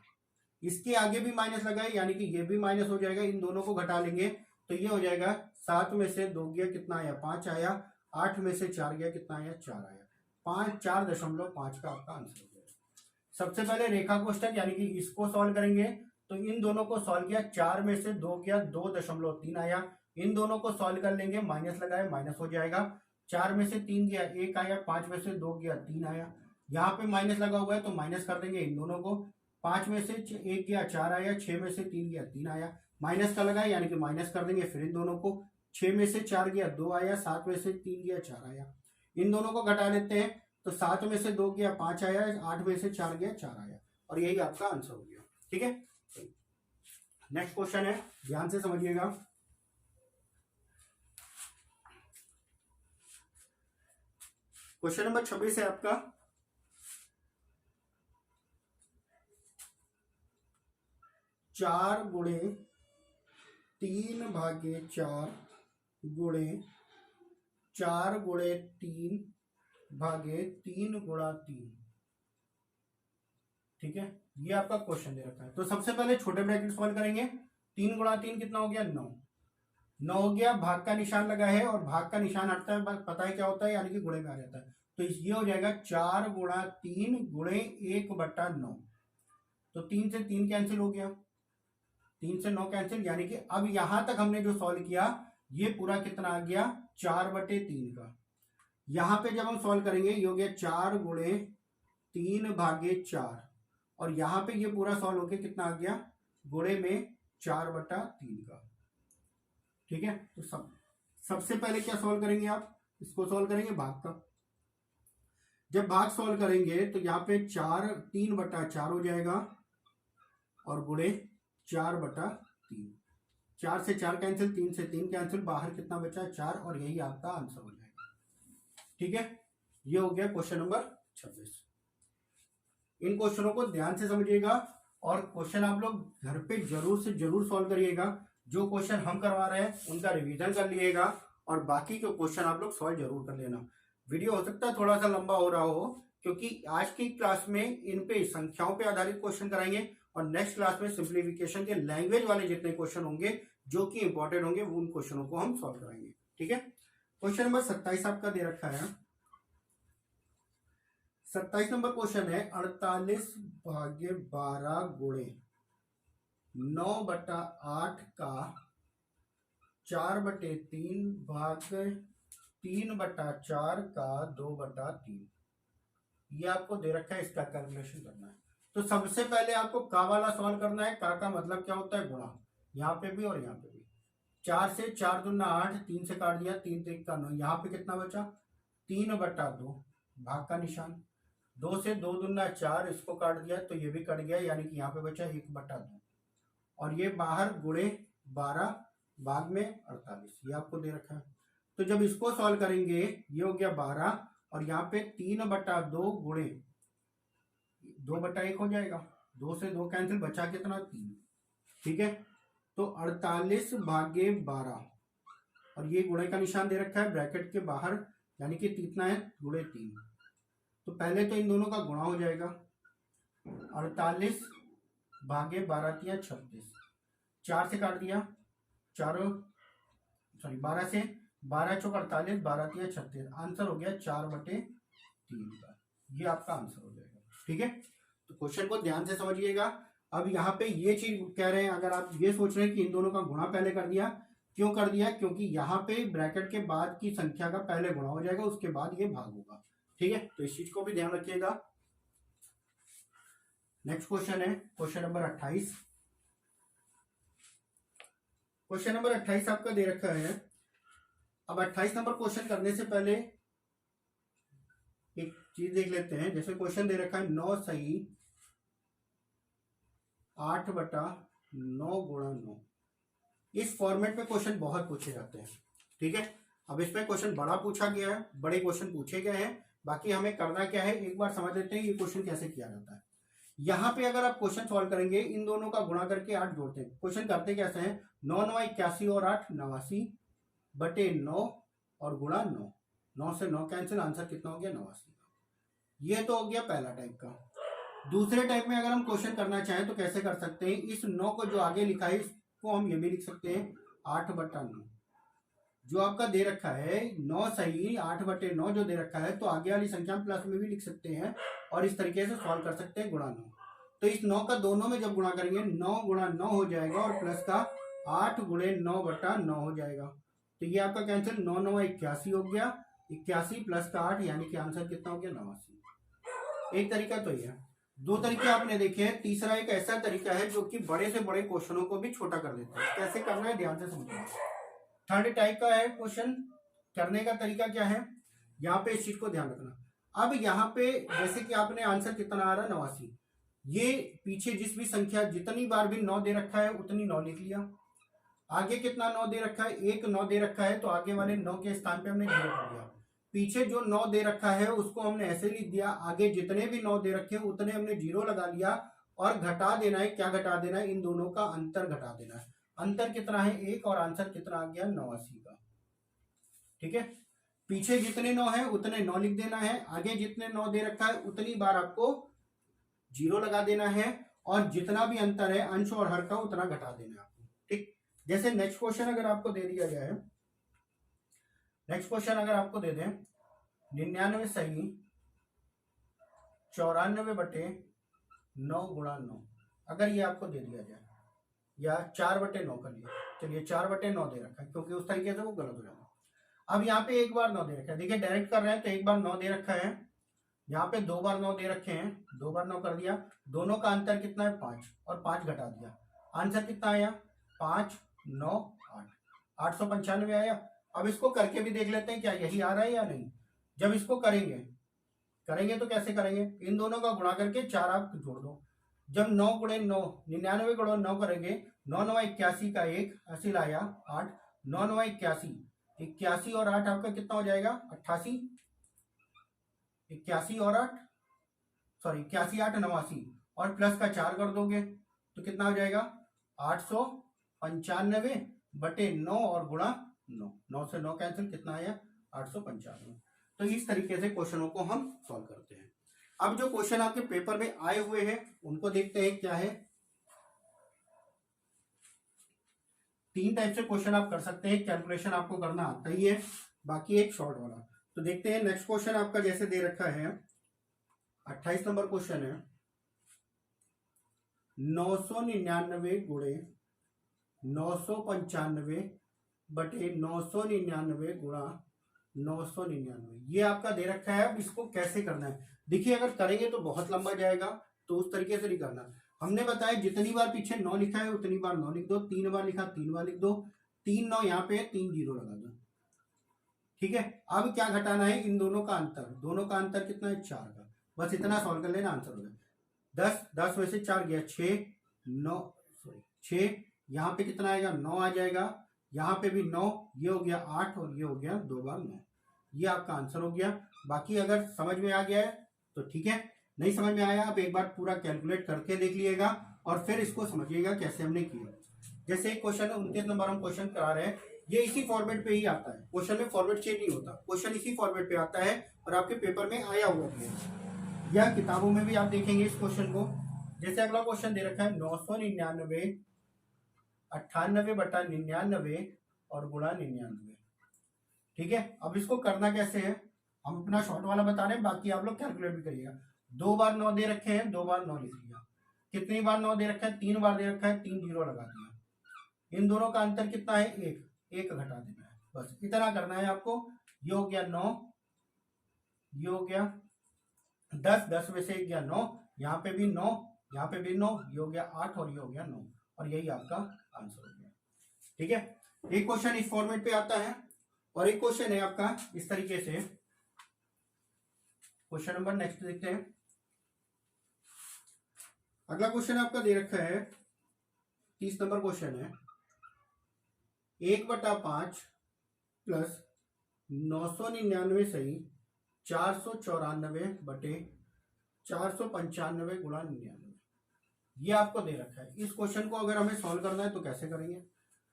इसके आगे भी माइनस लगा है, यानी कि ये भी माइनस हो जाएगा। इन दोनों को घटा लेंगे तो ये हो जाएगा। 7 में से 2 गया, कितना आया? 5 आया। 8 में से 4 गया, कितना आया? 4 आया। 4.5 का आपका आंसर हो जाएगा। सबसे पहले रेखा कोष्ठक यानी कि इसको सॉल्व करेंगे, तो इन दोनों को सॉल्व किया। 4 में से 2 गया, 2.3 आया। इन दोनों को सॉल्व कर लेंगे, माइनस लगाए, माइनस हो जाएगा। 4 में से 3 गया, 1 आया। 5 में से 2 गया, 3 आया। यहाँ पे माइनस लगा हुआ है तो माइनस कर देंगे इन दोनों को। 5 में से 1 गया, 4 आया। 6 में से 3 गया, 3 आया। माइनस का लगा है, यानी कि माइनस कर देंगे फिर इन दोनों को। 6 में से 4 गया, 2 आया। 7 में से 3 गया, 4 आया। इन दोनों को घटा लेते हैं तो 7 में से 2 गया, 5 आया। 8 में से 4 गया, 4 आया। और यही आपका आंसर हो गया। ठीक है, नेक्स्ट क्वेश्चन है, ध्यान से समझिएगा। क्वेश्चन नंबर 26 है आपका। 4 गुणे 3 भागे 4 गुणे 4 गुणे 3 भागे 3 गुणा 3। ठीक है, ये आपका क्वेश्चन दे रखा है। तो सबसे पहले छोटे ब्रैकेट सॉल्व करेंगे। 3 गुणा 3 कितना हो गया? 9। 9 हो गया। भाग का निशान लगा है और भाग का निशान हटता है, पता है क्या होता है, यानी कि गुणे में आ जाता है। तो ये हो जाएगा 4 गुणा 3 गुणे 1/9। तो 3 से 3 कैंसिल हो गया, 3 से 9 कैंसिल, यानी कि अब यहां तक हमने जो सॉल्व किया ये पूरा कितना आ गया? 4/3 का। यहां पे जब हम सॉल्व करेंगे ये हो गया 4 गुणे 3 भागे 4, और यहां पे ये पूरा सॉल्व होके कितना आ गया? गुणे में 4/3 का। ठीक है, तो सबसे पहले क्या सॉल्व करेंगे आप? इसको सॉल्व करेंगे भाग का। जब भाग सॉल्व करेंगे तो यहाँ पे 3/4 हो जाएगा और गुणे 4/3। 4 से 4 कैंसिल, 3 से 3 कैंसिल, बाहर कितना बचा? 4, और यही आपका आंसर हो जाएगा। ठीक है, ये हो गया क्वेश्चन नंबर 26। इन क्वेश्चनों को ध्यान से समझिएगा और क्वेश्चन आप लोग घर पे जरूर से जरूर सॉल्व करिएगा। जो क्वेश्चन हम करवा रहे हैं उनका रिवीजन कर लिएगा और बाकी के क्वेश्चन आप लोग सॉल्व जरूर कर लेना। वीडियो हो सकता है थोड़ा सा लंबा हो रहा हो, क्योंकि आज की क्लास में इन पे संख्याओं पे आधारित क्वेश्चन कराएंगे और नेक्स्ट क्लास में सिंप्लीफिकेशन के लैंग्वेज वाले जितने क्वेश्चन होंगे जो कि इंपॉर्टेंट होंगे उन क्वेश्चनों को हम सॉल्व कराएंगे। ठीक है, क्वेश्चन नंबर 27 आपका दे रखा है। 27 नंबर क्वेश्चन है 48 भागे 12 गुणे 9/8 का 4/3 भाग 3/4 का 2/3। ये आपको दे रखा है, इसका कैलकुलेशन करना है। तो सबसे पहले आपको का वाला सॉल्व करना है। का मतलब क्या होता है? गुणा। यहाँ पे भी और यहाँ पे भी। 4 से 4 दूना 8, 3 से काट दिया, 3 3 का 9। यहाँ पे कितना बचा? 3/2, भाग का निशान। 2 से 2 दूना 4, इसको काट दिया तो ये भी कट गया, यानी कि यहाँ पे बचा 1/2, और ये बाहर गुणे 12 भाग में 48। ये आपको दे रखा है। तो जब इसको सॉल्व करेंगे ये हो गया 12, और यहाँ पे 3/2 गुणे 2/1 हो जाएगा। 2 से 2 कैंसिल, बचा कितना? 3। ठीक है, तो 48 भागे 12, और ये गुणे का निशान दे रखा है ब्रैकेट के बाहर, यानी कि कितना है? गुणे 3। तो पहले तो इन दोनों का गुणा हो जाएगा। 48 भागे 12 तिया 36, 4 से काट दिया, 12 से 12 चौक 48, 12 तिया 36, आंसर हो गया 4/3 का। ये आपका आंसर हो जाएगा। ठीक है, तो क्वेश्चन को ध्यान से समझिएगा। अब यहाँ पे ये चीज कह रहे हैं, अगर आप ये सोच रहे हैं कि इन दोनों का गुणा पहले कर दिया, क्यों कर दिया? क्योंकि यहाँ पे ब्रैकेट के बाद की संख्या का पहले गुणा हो जाएगा, उसके बाद ये भाग होगा। ठीक है, तो इस चीज को भी ध्यान रखिएगा। नेक्स्ट क्वेश्चन है क्वेश्चन नंबर 28। क्वेश्चन नंबर 28 आपका दे रखा है अब 28 नंबर क्वेश्चन करने से पहले एक चीज देख लेते हैं। जैसे क्वेश्चन दे रखा है 9 सही 8/9 × 9। इस फॉर्मेट में क्वेश्चन बहुत पूछे जाते हैं, ठीक है। अब इसमें क्वेश्चन बड़ा पूछा गया है, बड़े क्वेश्चन पूछे गए हैं। बाकी हमें करना क्या है, एक बार समझ लेते हैं ये क्वेश्चन कैसे किया जाता है। यहाँ पे अगर आप क्वेश्चन सॉल्व करेंगे, इन दोनों का गुणा करके 8 जोड़ते हैं। क्वेश्चन करते कैसे हैं, 9 9 81 और 8 89/9 और गुणा 9। 9 से 9 कैंसिल, आंसर कितना हो गया 89। ये तो हो गया पहला टाइप का। दूसरे टाइप में अगर हम क्वेश्चन करना चाहें तो कैसे कर सकते हैं, इस 9 को जो आगे लिखा है इसको हम ये भी लिख सकते हैं 8/9। जो आपका दे रखा है 9 सही 8/9 जो दे रखा है, तो आगे वाली संख्या प्लस में भी लिख सकते हैं और इस तरीके से सॉल्व कर सकते हैं गुणा 9। तो इस 9 का दोनों में जब गुणा करेंगे 9 × 9 हो जाएगा और प्लस का 8 × 9/9 हो जाएगा। तो ये आपका कैंसिल, 9 9 81 हो गया, 81 प्लस का 8 यानी कि आंसर कितना हो गया 89। एक तरीका तो ये है। दो तरीके आपने देखे हैं, तीसरा एक ऐसा तरीका है जो कि बड़े से बड़े क्वेश्चनों को भी छोटा कर देता है। कैसे करना है ध्यान से समझना। थर्ड टाइप का है क्वेश्चन करने का तरीका क्या है, यहाँ पे इस चीज को ध्यान रखना। अब यहाँ पे जैसे कि आपने आंसर कितना आ रहा है 89, ये पीछे जिस भी संख्या जितनी बार भी 9 दे रखा है उतनी 9 लिख लिया। आगे कितना 9 दे रखा है, एक 9 दे रखा है तो आगे वाले 9 के स्थान पे हमने 0 कर दिया। पीछे जो 9 दे रखा है उसको हमने ऐसे लिख दिया, आगे जितने भी 9 दे रखे हैं उतने हमने 0 लगा लिया और घटा देना है। क्या घटा देना है, इन दोनों का अंतर घटा देना है। अंतर कितना है 1 और आंसर कितना आ गया 89 का, ठीक है। पीछे जितने 9 है उतने 9 लिख देना है, आगे जितने 9 दे रखा है उतनी बार आपको 0 लगा देना है और जितना भी अंतर है अंश और हर का उतना घटा देना है आपको, ठीक। जैसे नेक्स्ट क्वेश्चन अगर आपको दे दिया गया है, नेक्स्ट क्वेश्चन अगर आपको दे दें 99 सही 94/9 × 9, अगर ये आपको दे दिया जाए, या 4/9 कर लिया, चलिए 4/9 दे रखा है क्योंकि उस तरीके से वो गलत हो जाएगा। अब यहाँ पे एक बार 9 दे रखा है, देखिए डायरेक्ट कर रहे हैं तो एक बार 9 दे रखा है, यहाँ पे 2 बार 9 दे रखे हैं, 2 बार 9 कर दिया। दोनों का अंतर कितना है 5 और 5 घटा दिया, आंसर कितना आया 5 9 8, 895 आया। अब इसको करके भी देख लेते हैं क्या यही आ रहा है या नहीं। जब इसको करेंगे तो कैसे करेंगे, इन दोनों का गुणा करके 4 आप जोड़ दो। जब 9 × 9 99 × 9 करेंगे, 9 9 81 का 1 हासिल आया 8, 9 9 81, 81 और 8 आपका कितना हो जाएगा 88, 81 और 8 सॉरी 81 8 89 और प्लस का 4 कर दोगे तो कितना हो जाएगा 895/9 और गुणा 9। 9 से 9 कैंसिल, कितना आया 895। तो इस तरीके से क्वेश्चनों को हम सॉल्व करते हैं। अब जो क्वेश्चन आपके पेपर में आए हुए हैं उनको देखते हैं क्या है। 3 टाइप से क्वेश्चन आप कर सकते हैं, कैलकुलेशन आपको करना आता ही है, बाकी एक शॉर्ट वाला। तो देखते हैं नेक्स्ट क्वेश्चन आपका जैसे दे रखा है 28 नंबर क्वेश्चन है 999 × 995/999 × 999, ये आपका दे रखा है। अब इसको कैसे करना है, देखिए अगर करेंगे तो बहुत लंबा जाएगा, तो उस तरीके से नहीं करना। हमने बताया जितनी बार पीछे 9 लिखा है उतनी बार 9 लिख दो, 3 बार लिखा 3 बार लिख दो, 3 9 यहाँ पे 3 0 लगा दो, ठीक है। अब क्या घटाना है, इन दोनों का अंतर, दोनों का अंतर कितना है 4 का, बस इतना सॉल्व कर लेना, आंसर हो जाए 10। 10 में से 4 गया 6 9 सॉरी 6, यहाँ पे कितना आएगा 9 आ जाएगा, यहाँ पे भी 9, ये हो गया 8 और ये हो गया 2 बार 9, ये आपका आंसर हो गया। बाकी अगर समझ में आ गया है तो ठीक है, नहीं समझ में आया आप एक बार पूरा कैलकुलेट करके देख लीजिएगा और फिर इसको समझिएगा कैसे हमने किया। जैसे एक क्वेश्चन 29 नंबर हम क्वेश्चन करा रहे हैं, ये इसी फॉर्मेट पे ही आता है, क्वेश्चन में फॉर्मेट चेंज नहीं होता, क्वेश्चन इसी फॉर्मेट पे आता है और आपके पेपर में आया हुआ भी है, या किताबों में भी आप देखेंगे इस क्वेश्चन को। जैसे अगला क्वेश्चन दे रखा है 999 98/99 और गुणा 99, ठीक है। अब इसको करना कैसे है, हम अपना शॉर्ट वाला बता रहे हैं, बाकी आप लोग कैलकुलेट भी करिएगा। 2 बार 9 दे रखे हैं, 2 बार 9 लिख लिया। कितनी बार 9 दे रखा है, 3 बार दे रखा है, 3 0 लगा दिया। इन दोनों का अंतर कितना है 1, 1 घटा देना है, बस इतना करना है आपको। ये हो गया 9, ये हो गया 10, 10 में से 1 गया 9, यहाँ पे भी 9, यहाँ पे भी 9, ये हो गया 8 और ये हो गया 9 और यही आपका आंसर हो गया, ठीक है। एक क्वेश्चन इस फॉर्मेट पे आता है और एक क्वेश्चन है आपका इस तरीके से, क्वेश्चन नंबर नेक्स्ट देखते हैं। अगला क्वेश्चन आपका दे रखा है 30 नंबर क्वेश्चन है, 1/5 प्लस 999 सही 494/495 गुणा 99, ये आपको दे रखा है। इस क्वेश्चन को अगर हमें सॉल्व करना है तो कैसे करेंगे?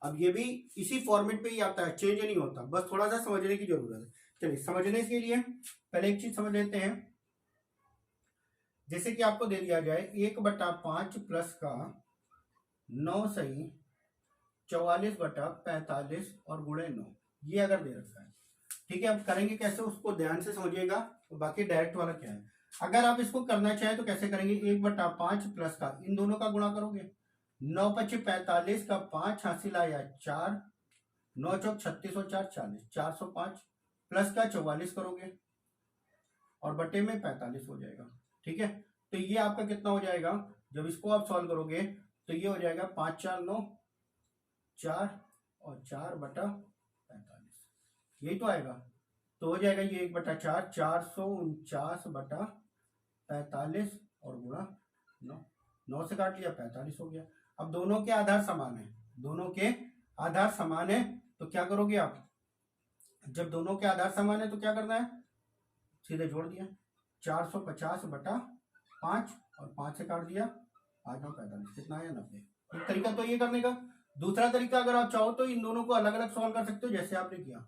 अब ये भी इसी फॉर्मेट पे ही आता है, चेंज नहीं होता, बस थोड़ा सा समझने की जरूरत है। चलिए समझने के लिए पहले एक चीज समझ लेते हैं। जैसे कि आपको दे दिया जाए 1/5 प्लस का 9 सही 44/45 और गुणे 9, ये अगर दे रखा है, ठीक है। अब करेंगे कैसे उसको ध्यान से समझिएगा, तो बाकी डायरेक्ट वाला क्या है। अगर आप इसको करना चाहें तो कैसे करेंगे, 1/5 प्लस का इन दोनों का गुणा करोगे, 9×5 = 45 का 5 हासिल आया 4, 9×4 = 36 और 4 40, 405 प्लस का 44 करोगे और बटे में 45 हो जाएगा, ठीक है। तो ये आपका कितना हो जाएगा, जब इसको आप सॉल्व करोगे तो ये हो जाएगा 5 4 9 4 और 4/45, यही तो आएगा। तो हो जाएगा ये 1/4 449/45 और गुणा 9, 9 से काट लिया 45 हो गया। अब दोनों के आधार समान है, दोनों के आधार समान है, तो क्या करोगे आप, जब दोनों के आधार समान है तो क्या करना है, सीधे जोड़ दिया 450/5 और 5 से काट दिया 5 9 45, कितना आया 90। एक तरीका तो ये करने का। दूसरा तरीका अगर आप चाहो तो इन दोनों को अलग अलग सॉल्व कर सकते हो जैसे आपने किया।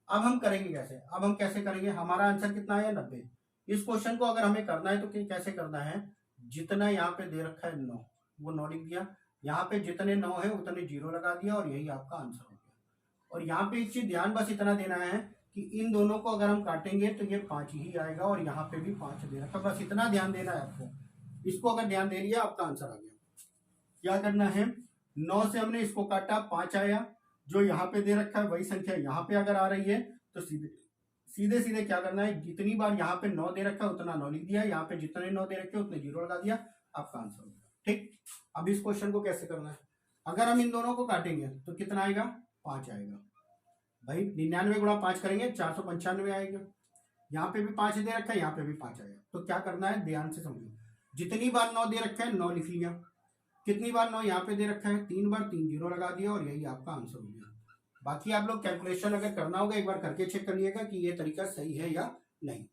अब हम करेंगे कैसे, अब हम कैसे करेंगे, हमारा आंसर कितना आया 90। इस क्वेश्चन को अगर हमें करना है तो कैसे करना है, जितना यहाँ पे दे रखा है 9 वो 9 लिख दिया, यहाँ पे जितने 9 है उतने 0 लगा दिया और यही आपका आंसर हो गया। और यहाँ पे एक चीज ध्यान बस इतना देना है कि इन दोनों को अगर हम काटेंगे तो ये 5 ही आएगा और यहाँ पे भी 5 दे रखा, बस इतना ध्यान देना है आपको। इसको अगर ध्यान दे लिया आपका आंसर आ गया। क्या करना है, 9 से हमने इसको काटा 5 आया, जो यहाँ पे दे रखा है वही संख्या यहाँ पे अगर आ रही है तो सीधे सीधे क्या करना है, जितनी बार यहाँ पे 9 दे रखा है उतना 9 लिख दिया, यहाँ पे जितने 9 दे रखे उतने 0 लगा दिया, आपका आंसर हो गया। ठीक, अब इस क्वेश्चन को कैसे करना है, अगर हम इन दोनों को काटेंगे तो कितना आएगा, 5 आएगा भाई। 99 गुणा 5 करेंगे 495 आएगा, यहाँ पे भी 5 दे रखा है, यहाँ पे भी 5 आएगा। तो क्या करना है, ध्यान से समझो, जितनी बार 9 दे रखा है 9 लिख लिया, कितनी बार 9 यहाँ पे दे रखा है 3 बार, 3 0 लगा दिया और यही आपका आंसर हो गया। बाकी आप लोग कैलकुलेशन अगर करना होगा एक बार करके चेक कर लिएगा कि ये तरीका सही है या नहीं।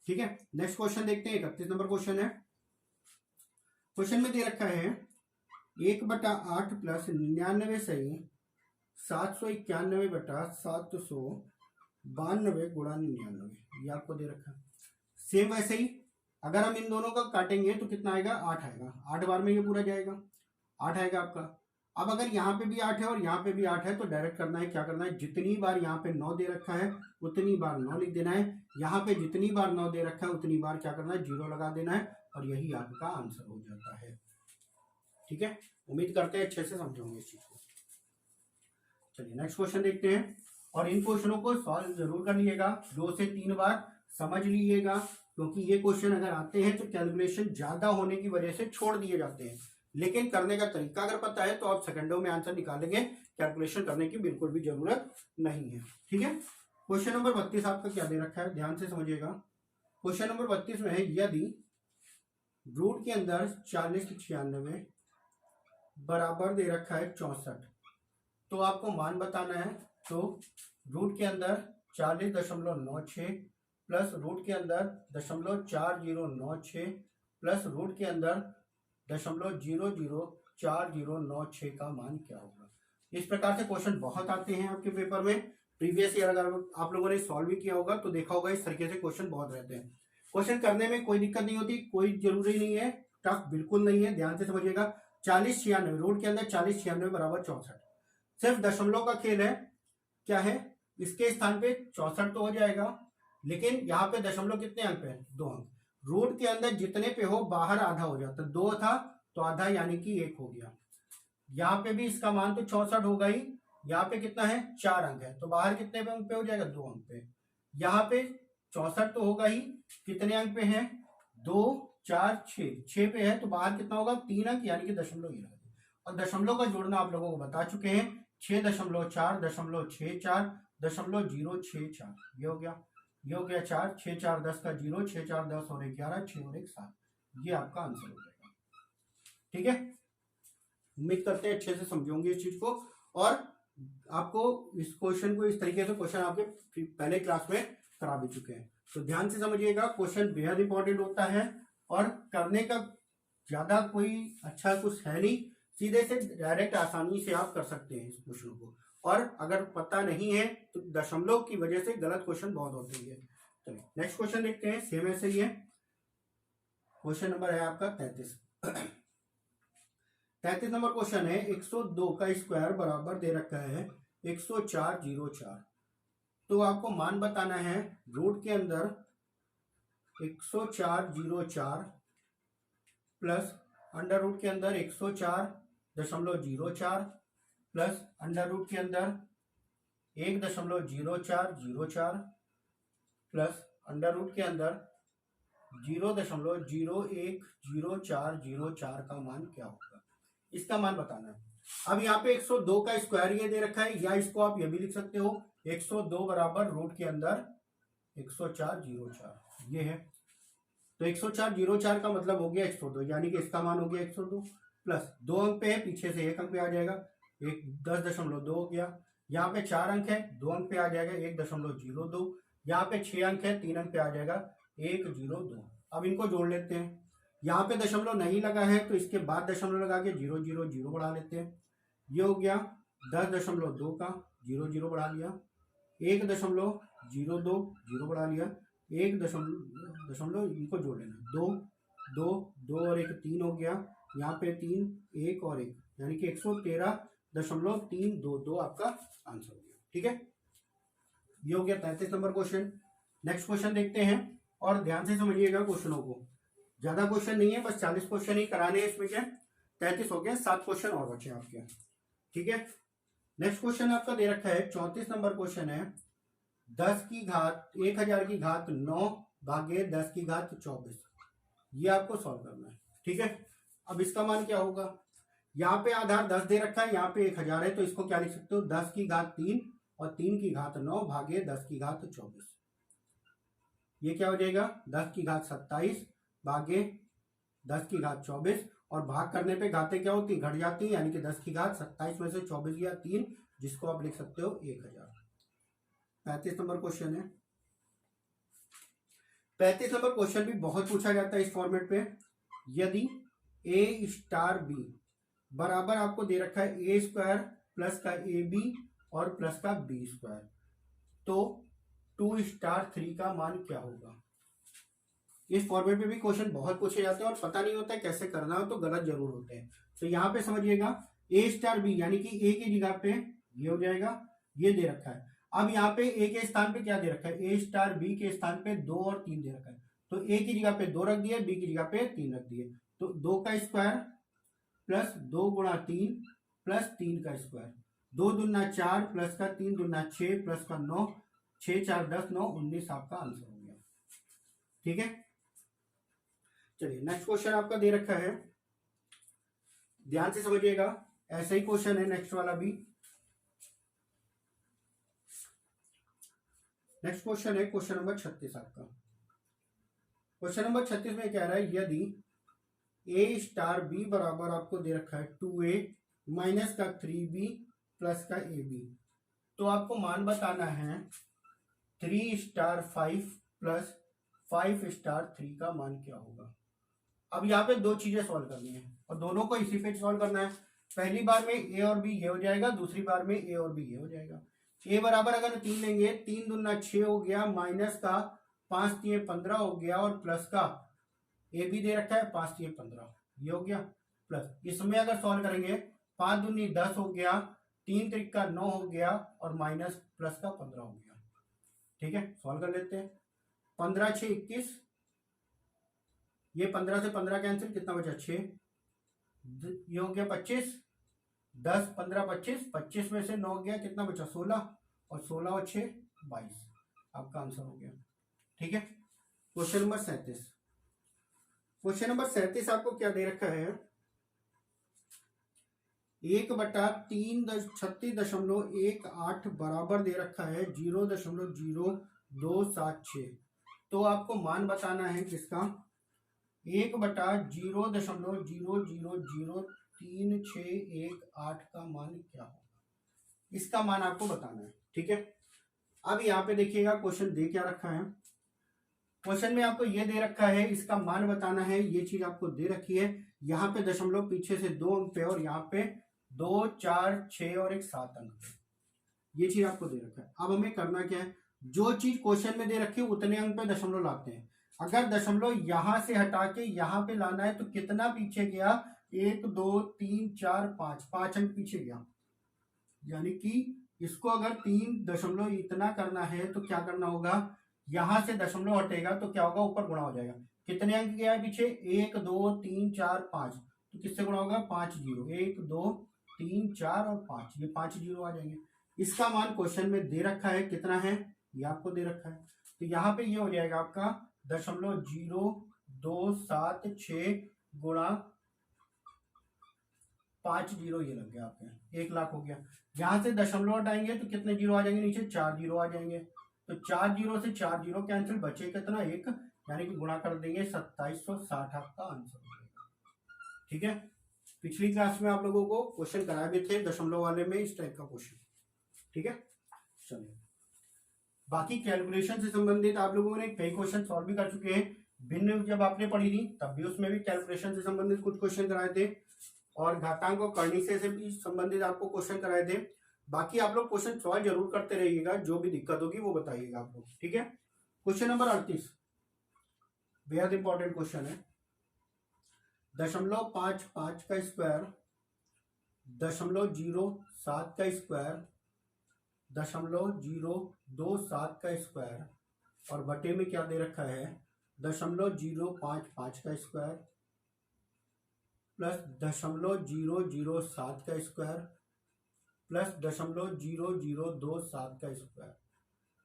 ठीक है, नेक्स्ट क्वेश्चन देखते हैं। 31 नंबर क्वेश्चन है। क्वेश्चन में दे रखा है 1/8 प्लस 99 सही 791/792 गुणा 99, ये आपको दे रखा है। सेम वैसे ही अगर हम इन दोनों का काटेंगे तो कितना आएगा, 8 आएगा, 8 बार में ये पूरा जाएगा, 8 आएगा आपका। अब अगर यहाँ पे भी 8 है और यहाँ पे भी 8 है तो डायरेक्ट करना है, क्या करना है, जितनी बार यहाँ पे 9 दे रखा है उतनी बार 9 लिख देना है, यहाँ पे जितनी बार 9 दे रखा है उतनी बार क्या करना है, 0 लगा देना है और यही आपका आंसर हो जाता है। ठीक है, उम्मीद करते हैं अच्छे से समझोगे इस चीज को। चलिए नेक्स्ट क्वेश्चन देखते हैं, और इन क्वेश्चनों को सॉल्व जरूर कर लीजिएगा, 2 से 3 बार समझ लीजिएगा, क्योंकि ये क्वेश्चन अगर आते हैं तो कैलकुलेशन ज्यादा होने की वजह से छोड़ दिए जाते हैं, लेकिन करने का तरीका अगर पता है तो आप सेकंडों में आंसर निकालेंगे, कैलकुलेशन करने की बिल्कुल भी जरूरत नहीं है। ठीक है, क्वेश्चन नंबर 32 आपका क्या दे रखा है, ध्यान से समझिएगा। क्वेश्चन नंबर 32 में है, यदि रूट के अंदर 4096 बराबर दे रखा है 64, तो आपको मान बताना है। तो रूट के अंदर 40.96 प्लस रूट के अंदर 0.4096 प्लस रूट के अंदर 0.004096 का मान क्या होगा। इस प्रकार से क्वेश्चन बहुत आते हैं आपके पेपर में। प्रीवियस ईयर अगर आप लोगों ने सॉल्व भी किया होगा तो देखा होगा, इस तरीके से क्वेश्चन बहुत रहते हैं। क्वेश्चन करने में कोई दिक्कत नहीं होती, कोई जरूरी नहीं है, टफ बिल्कुल नहीं है, ध्यान से समझिएगा। 4096 रूट के अंदर 4096 बराबर 64, सिर्फ दशमलव का खेल है। क्या है, इसके स्थान पे 64 तो हो जाएगा, लेकिन यहाँ पे दशमलव कितने अंक पे है, 2 अंक। रूट के अंदर जितने पे हो बाहर आधा हो जाता, 2 था तो आधा यानी कि 1 हो गया। यहाँ पे भी इसका मान तो 64 होगा ही, यहाँ पे कितना है 4 अंक है, तो बाहर कितने अंक पे हो जाएगा, 2 अंक पे। यहाँ पे 64 तो होगा ही, कितने अंक पे है, 2 4 6 पे है, तो बाहर कितना होगा, 3 अंक, यानी कि दशमलव ही रहेगा। और दशमलव का जोड़ना आप लोगों को बता चुके हैं, 6.4 0.64 0.064 ये हो गया, ये हो गया 4, 6 4 10 का 0, 6 4 10 और 11, 6 और 1 7, ये आपका आंसर हो जाएगा। ठीक है, उम्मीद करते हैं अच्छे से समझोगे इस चीज को, और आपको इस क्वेश्चन को इस तरीके से क्वेश्चन आपके पहले क्लास में करा भी चुके हैं। तो ध्यान से समझिएगा, क्वेश्चन बेहद इंपॉर्टेंट होता है और करने का ज्यादा कोई अच्छा कुछ है नहीं, सीधे से डायरेक्ट आसानी से आप कर सकते हैं इस क्वेश्चन को। और अगर पता नहीं है तो दशमलव की वजह से गलत क्वेश्चन बहुत होते हैं। चलिए नेक्स्ट क्वेश्चन देखते हैं, सेम ऐसे ही है। क्वेश्चन नंबर है आपका 33। 33 नंबर क्वेश्चन है, 102 का स्क्वायर बराबर दे रखा है 10404। तो आपको मान बताना है रूट के अंदर 10404 प्लस अंडर रूट के अंदर 104.04 प्लस अंडर रूट के अंदर 1.0404 प्लस अंडर रूट के अंदर 0.010404 का मान क्या होगा, इसका मान बताना है। अब यहाँ पे 102 का स्क्वायर ये दे रखा है, या इसको आप ये भी लिख सकते हो 102 बराबर रूट के अंदर 10404 ये है। तो 10404 का मतलब हो गया 102, यानी कि इसका मान हो गया 102 प्लस 2 अंक पे है, पीछे से 1 अंक पे आ जाएगा, 10.2 हो गया। यहाँ पे 4 अंक है, 2 अंक पे आ जाएगा 1.02। यहाँ पे 6 अंक है, 3 अंक पे आ जाएगा 102। अब इनको जोड़ लेते हैं। यहाँ पे दशमलव नहीं लगा है तो इसके बाद दशमलव लगा के 000 बढ़ा लेते हैं। ये हो गया 10.2 का 0 बढ़ा लिया, 1.02 बढ़ा लिया, 1 इनको जोड़ लेना, 2 2 2 और 1 3 हो गया। यहाँ पे 3 1 और 1 यानी कि 113.322 आपका आंसर हो गया। ठीक है, ये हो गया 33 नंबर क्वेश्चन। नेक्स्ट क्वेश्चन देखते हैं और ध्यान से समझिएगा क्वेश्चनों को, ज्यादा क्वेश्चन नहीं है, बस 40 क्वेश्चन ही कराने हैं इसमें। क्या 33 हो गया, 7 क्वेश्चन और बचे आपके। ठीक है, नेक्स्ट क्वेश्चन आपका दे रखा है 34 नंबर क्वेश्चन है, 10 की घात 1000 की घात 9 भागे 10 की घात 24, ये आपको सॉल्व करना है। ठीक है, अब इसका मान क्या होगा, यहाँ पे आधार 10 दे रखा है, यहाँ पे 1000 है, तो इसको क्या लिख सकते हो 10 की घात 3 और 3 की घात 9 भागे 10 की घात 24, ये क्या हो जाएगा 10 की घात 27 भागे 10 की घात 24, और भाग करने पे घातें क्या होती घट जाती है, यानी कि 10 की घात 27 में से 24 गया 3, जिसको आप लिख सकते हो 1000। 35 नंबर क्वेश्चन है। 35 नंबर क्वेश्चन भी बहुत पूछा जाता है इस फॉर्मेट पे, यदि a स्टार b बराबर आपको दे रखा है a स्क्वायर प्लस का ab और प्लस का b स्क्वायर, तो 2 स्टार 3 का मान क्या होगा। इस फॉर्मेट में भी क्वेश्चन बहुत पूछे जाते हैं और पता नहीं होता है कैसे करना हो, तो गलत जरूर होते हैं। तो यहाँ पे समझिएगा a स्टार b यानी कि a की जगह पे ये हो जाएगा, ये दे रखा है। अब यहाँ पे a के स्थान पे क्या दे रखा है, a स्टार b के स्थान पे 2 और 3 दे रखा है, तो a की जगह पे 2 रख दिए, b की जगह पे 3 रख दिए, तो 2 का स्क्वायर प्लस 2 गुणा 3 प्लस 3 का स्क्वायर, 2 दूना 4 प्लस का 3 दूना 6 प्लस का 9, 6 4 10 9 19 आपका आंसर हो गया। ठीक है, चलिए नेक्स्ट क्वेश्चन आपका दे रखा है, ध्यान से समझिएगा, ऐसा ही क्वेश्चन है नेक्स्ट वाला भी। नेक्स्ट क्वेश्चन है क्वेश्चन नंबर 36 आपका। क्वेश्चन नंबर 36 में कह रहा है, यदि a स्टार b बराबर आपको दे रखा है 2a माइनस का 3b प्लस का ab, तो आपको मान बताना है 3 स्टार 5 प्लस 5 स्टार 3 का मान क्या होगा। अब यहाँ पे दो चीजें सॉल्व करनी है और दोनों को इसी पे सॉल्व करना है। पहली बार में a और b ये हो जाएगा, दूसरी बार में a और b ये हो जाएगा। a बराबर अगर 3 लेंगे, 3 दूना 6 हो गया, माइनस का 5 3 15 हो गया, और प्लस का a भी दे रखा है 5 3 15 ये हो गया, प्लस इसमें अगर सॉल्व करेंगे 5 दूनी 10 हो गया, 3 3 का 9 हो गया, और माइनस प्लस का 15 हो गया। ठीक है, सॉल्व कर लेते हैं। 15 6 21, ये 15 से 15 कैंसिल, कितना बचा 6, ये हो गया 25, 10 15 25, 25 में से 9 गया, कितना बचा 16, और 16 और 6 22 आपका आंसर हो गया। ठीक है, क्वेश्चन नंबर 37। क्वेश्चन नंबर 37 आपको क्या दे रखा है, 1/3 36.18 बराबर दे रखा है 0.0276। तो आपको मान बताना है किसका, 1/0.000368 का मान क्या होगा, इसका मान आपको बताना है। ठीक है, अब यहाँ पे देखिएगा क्वेश्चन दे क्या रखा है। क्वेश्चन में आपको ये दे रखा है, इसका मान बताना है, ये चीज आपको दे रखी है। यहाँ पे दशमलव पीछे से 2 अंक पे और यहाँ पे 2, 4, 6 और एक 7 अंक पे, ये चीज आपको दे रखा है। अब हमें करना क्या है, जो चीज क्वेश्चन में दे रखी है उतने अंक पे दशमलव लाते हैं। अगर दशमलव यहां से हटा के यहां पे लाना है तो कितना पीछे गया, 1, 2, 3, 4, 5, 5 अंक पीछे गया। यानी कि इसको अगर 3 दशमलव इतना करना है तो क्या करना होगा, यहां से दशमलव हटेगा तो क्या होगा, ऊपर गुणा हो जाएगा। कितने अंक गया है पीछे, 1, 2, 3, 4, 5, तो किससे गुणा होगा, 5 जीरो, 1, 2, 3, 4 और 5, ये 5 जीरो आ जाएंगे। इसका मान क्वेश्चन में दे रखा है, कितना है ये आपको दे रखा है। तो यहाँ पे ये हो जाएगा आपका 0.0276 गुणा 5 जीरो, ये लग गया आपके 1 लाख हो गया। यहां से दशमलव हटाएंगे तो कितने जीरो आ जाएंगे, नीचे 4 जीरो आ जाएंगे। तो 4 जीरो से 4 जीरो कैंसिल, बचे कितना, 1, यानी कि गुणा कर देंगे 2760 आपका आंसर हो जाएगा। ठीक है, पिछली क्लास में आप लोगों को क्वेश्चन कराए भी थे दशमलव वाले में इस टाइप का क्वेश्चन। ठीक है, चलिए बाकी कैलकुलेशन से संबंधित आप लोगों ने कई क्वेश्चन सॉल्व भी कर चुके हैं। भिन्न जब आपने पढ़ी थी तब भी उसमें भी कैलकुलेशन से संबंधित कुछ क्वेश्चन कराए थे और घातांक और कर्ण से भी संबंधित आपको क्वेश्चन कराए थे। बाकी आप लोग क्वेश्चन सॉल्व जरूर करते रहिएगा, जो भी दिक्कत होगी वो बताइएगा आप लोग। ठीक है, क्वेश्चन नंबर 38 बेहद इंपॉर्टेंट क्वेश्चन है। 0.55 का स्क्वायर, 0.07 का स्क्वायर, 0.027 का स्क्वायर और बटे में क्या दे रखा है, 0.055 का स्क्वायर प्लस 0.007 का स्क्वायर प्लस 0.0027 का स्क्वायर,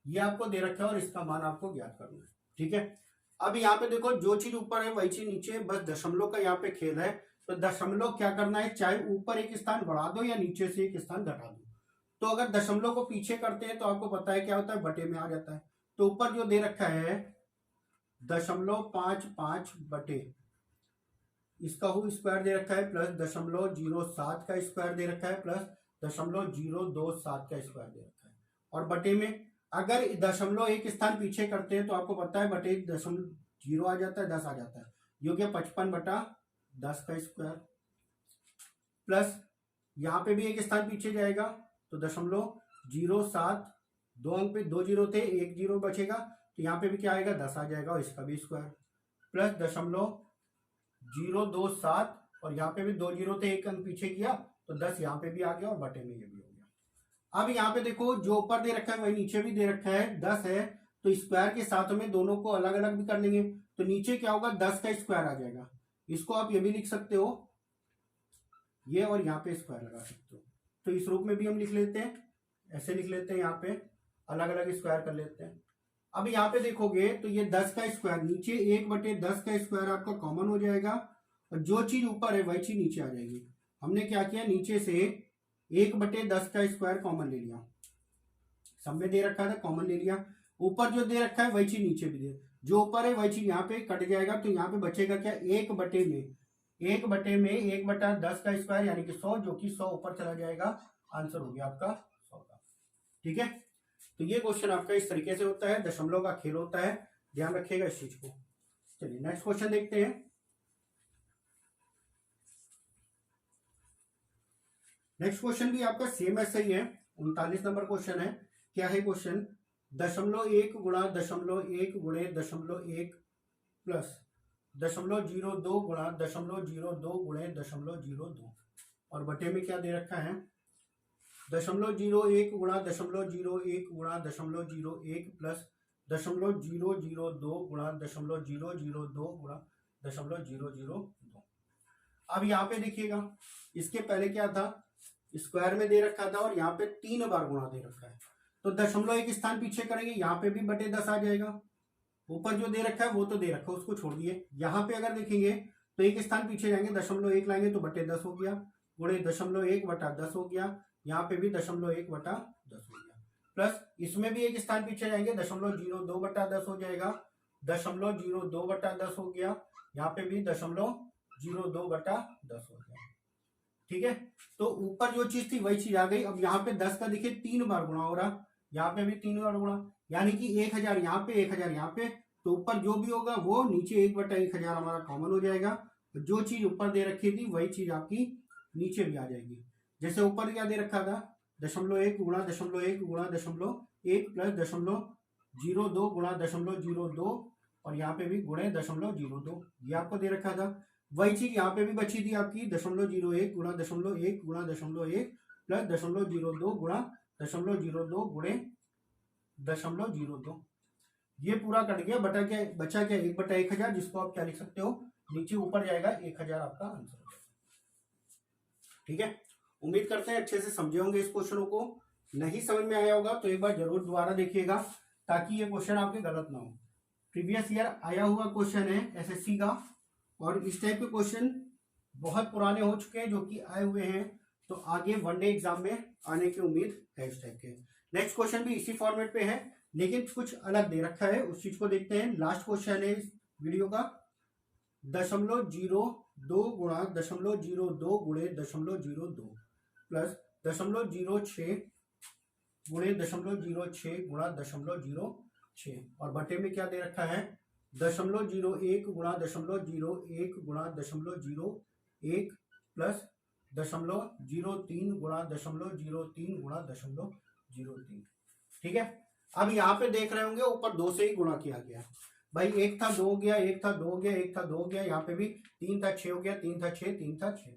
ये आपको दे रखा है और इसका मान आपको ज्ञात करना है। ठीक है, अब यहाँ पे देखो जो चीज ऊपर है वही चीज नीचे है, बस दशमलव का यहाँ पे खेल है। तो दशमलव क्या करना है, चाहे ऊपर एक स्थान बढ़ा दो या नीचे से एक स्थान घटा दो। तो अगर दशमलव को पीछे करते हैं तो आपको पता है क्या होता है, बटे में आ जाता है। तो ऊपर जो दे रखा है 0.55 बटे इसका हो स्क्वायर दे रखा है प्लस 0.07 का स्क्वायर दे रखा है प्लस 0.027 का स्क्वायर दे रखा है। और बटे में अगर दशमलव एक स्थान पीछे करते हैं तो आपको पता है बटे 0 आ जाता है, 10 आ जाता है, ये हो गया 55/10 का स्क्वायर प्लस यहाँ पे भी एक स्थान पीछे जाएगा तो 0.07, 2 अंक पे 2 जीरो थे, 1 जीरो बचेगा तो यहाँ पे भी क्या आएगा, 10 आ जाएगा और इसका भी स्क्वायर प्लस 0.027 और यहाँ पे भी 2 जीरो थे, 1 अंक पीछे किया तो 10 यहाँ पे भी आ गया और बटे में ये भी हो गया। अब यहाँ पे देखो जो ऊपर दे रखा है वही नीचे भी दे रखा है, 10 है तो स्क्वायर के साथ में दोनों को अलग अलग भी कर लेंगे। तो नीचे क्या होगा, 10 का स्क्वायर आ जाएगा। इसको आप ये भी लिख सकते हो ये और यहाँ पे स्क्वायर लगा सकते हो। तो इस रूप में भी हम लिख लेते हैं, ऐसे लिख लेते हैं, यहाँ पे अलग अलग स्क्वायर कर लेते हैं। अब यहाँ पे देखोगे तो ये 10 का स्क्वायर नीचे 1/10 का स्क्वायर आपका कॉमन हो जाएगा और जो चीज ऊपर है वही चीज नीचे आ जाएगी। हमने क्या किया, नीचे से 1/10 का स्क्वायर कॉमन ले लिया, सब में दे रखा था कॉमन ले लिया। ऊपर जो दे रखा है वही चीज नीचे भी दे, जो ऊपर है वही चीज यहाँ पे कट जाएगा तो यहाँ पे बचेगा क्या, 1/10 का स्क्वायर यानी कि 100, जो कि 100 ऊपर चला जाएगा, आंसर हो गया आपका 100 का। ठीक है, तो ये क्वेश्चन आपका इस तरीके से होता है, दशमलव का खेल होता है, ध्यान रखिएगा इस चीज को। चलिए नेक्स्ट क्वेश्चन देखते हैं। नेक्स्ट क्वेश्चन भी आपका सेम ऐसा ही है, 39 नंबर क्वेश्चन है। क्या है क्वेश्चन, 0.1 गुणा 0.1 गुणे 0.1 प्लस 0.02 गुणा 0.02 गुणे 0.02 और बटे में क्या दे रखा है, 0.01 गुणा 0.01 गुणा 0.01 प्लस 0.002 गुणा 0.002 गुणा 0.002। अब यहाँ पे देखिएगा, इसके पहले क्या था, स्क्वायर में दे रखा था और यहाँ पे 3 बार गुणा दे रखा है। तो 0.1 स्थान पीछे करेंगे, यहाँ पे भी बटे 10 आ जाएगा। ऊपर जो दे रखा है वो तो दे रखा है, उसको छोड़ दिए। यहाँ पे अगर देखेंगे तो एक स्थान पीछे जाएंगे, 0.1 लाएंगे तो बटे 10 हो गया। गुणे 0.1/10 हो गया, यहाँ पे भी 0.1/10 हो गया, प्लस इसमें भी एक स्थान पीछे जाएंगे 0.02/10 हो जाएगा, 0.02/10 हो गया, यहाँ पे भी 0.02/10 हो गया। ठीक है, तो ऊपर जो चीज थी वही चीज आ गई। अब यहाँ पे 10 का देखिए 3 बार गुणा हो रहा, यहाँ पे भी 3 बार गुणा, यानी कि 1000 यहाँ पे 1000 यहाँ पे, तो ऊपर जो भी होगा वो नीचे 1/1000 हमारा कॉमन हो जाएगा। जो चीज ऊपर दे रखी थी वही चीज आपकी नीचे भी आ जाएगी। जैसे ऊपर क्या दे रखा था 0.1 गुणा 0.1 गुणा 0.1 प्लस 0.02 गुणा 0.02 और यहाँ पे भी गुणे 0.02 ये आपको दे रखा था। वही चीज यहाँ पे भी बची थी आपकी 0.01 गुणा 0.1 गुणा 0.1 प्लस 0.02 गुणा 0.02 गुणे 0.02। ये पूरा कट गया, बचा क्या 1/1000, जिसको आप क्या लिख सकते हो नीचे ऊपर जाएगा 1000 आपका आंसर हो जाएगा। ठीक है, उम्मीद करते हैं अच्छे से समझे होंगे इस क्वेश्चनों को। नहीं समझ में आया होगा तो एक बार जरूर दोबारा देखिएगा ताकि ये क्वेश्चन आपके गलत ना हो। प्रीवियस ईयर आया हुआ क्वेश्चन है एसएससी का, और इस टाइप के क्वेश्चन बहुत पुराने हो चुके हैं जो कि आए हुए हैं, तो आगे वनडे एग्जाम में आने की उम्मीद है इस टाइप के। नेक्स्ट क्वेश्चन भी इसी फॉर्मेट पे है लेकिन कुछ अलग दे रखा है, उस चीज को देखते हैं। लास्ट क्वेश्चन है इस वीडियो का 0.02 गुणा 0.02 गुणे 0.02 प्लस 0.06 गुणे 0.06 गुणा 0.06 और बटे में क्या दे रखा है 0.01 गुणा 0.01 गुणा 0.01 प्लस 0.03 गुणा 0.03 गुणा 0.03। ठीक है, अब यहाँ पे देख रहे होंगे ऊपर 2 से ही गुणा किया गया भाई, 1 था 2 हो गया, 1 था 2 हो गया, 1 था 2 हो गया, यहाँ पे भी 3 था 6 हो गया, 3 था 6, 3 था 6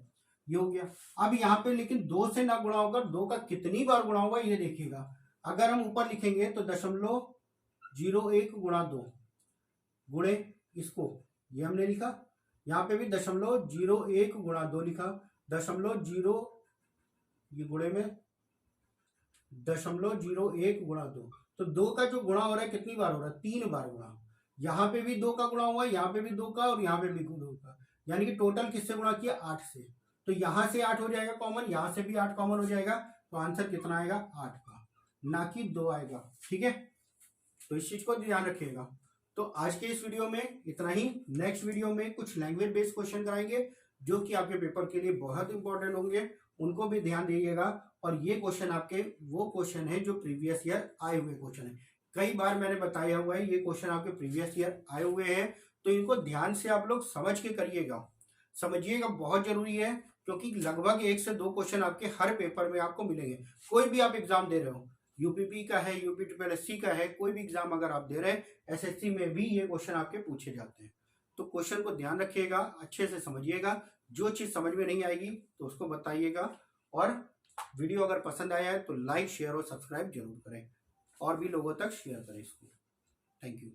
ये हो गया। अब यहाँ पे लेकिन 2 से ना गुणा होगा, 2 का कितनी बार गुणा होगा ये देखिएगा। अगर हम ऊपर लिखेंगे तो 0.01 गुणा 2 गुणे इसको ये हमने लिखा, यहाँ पे भी 0.01 गुणा 2 लिखा, 0.0 ये गुणे में 0.01 गुणा 2, तो 2 का जो गुणा हो रहा है कितनी बार हो रहा है 3 बार गुणा। यहाँ पे भी 2 का गुणा हुआ है, यहाँ पे भी 2 का और यहाँ पे भी 2 का, यानी कि टोटल किससे गुणा किया 8 से, तो यहाँ से 8 हो जाएगा कॉमन, यहाँ से भी 8 कॉमन हो जाएगा, तो आंसर कितना आएगा 8 का, ना कि 2 आएगा। ठीक है, तो इस चीज को ध्यान रखिएगा। तो आज के इस वीडियो में इतना ही। नेक्स्ट वीडियो में कुछ लैंग्वेज बेस्ड क्वेश्चन कराएंगे जो कि आपके पेपर के लिए बहुत इंपॉर्टेंट होंगे, उनको भी ध्यान दीजिएगा। और ये क्वेश्चन आपके वो क्वेश्चन है जो प्रीवियस ईयर आए हुए क्वेश्चन है, कई बार मैंने बताया हुआ है ये क्वेश्चन आपके प्रीवियस ईयर आए हुए हैं, तो इनको ध्यान से आप लोग समझ के करिएगा, समझिएगा, बहुत जरूरी है, क्योंकि लगभग 1 से 2 क्वेश्चन आपके हर पेपर में आपको मिलेंगे। कोई भी आप एग्जाम दे रहे हो, यूपीपी का है, यूपीपीएससी का है, कोई भी एग्जाम अगर आप दे रहे हैं, एसएससी में भी ये क्वेश्चन आपके पूछे जाते हैं। तो क्वेश्चन को ध्यान रखिएगा, अच्छे से समझिएगा, जो चीज समझ में नहीं आएगी तो उसको बताइएगा। और वीडियो अगर पसंद आया है तो लाइक शेयर और सब्सक्राइब जरूर करें और भी लोगों तक शेयर करें इसको। Thank you.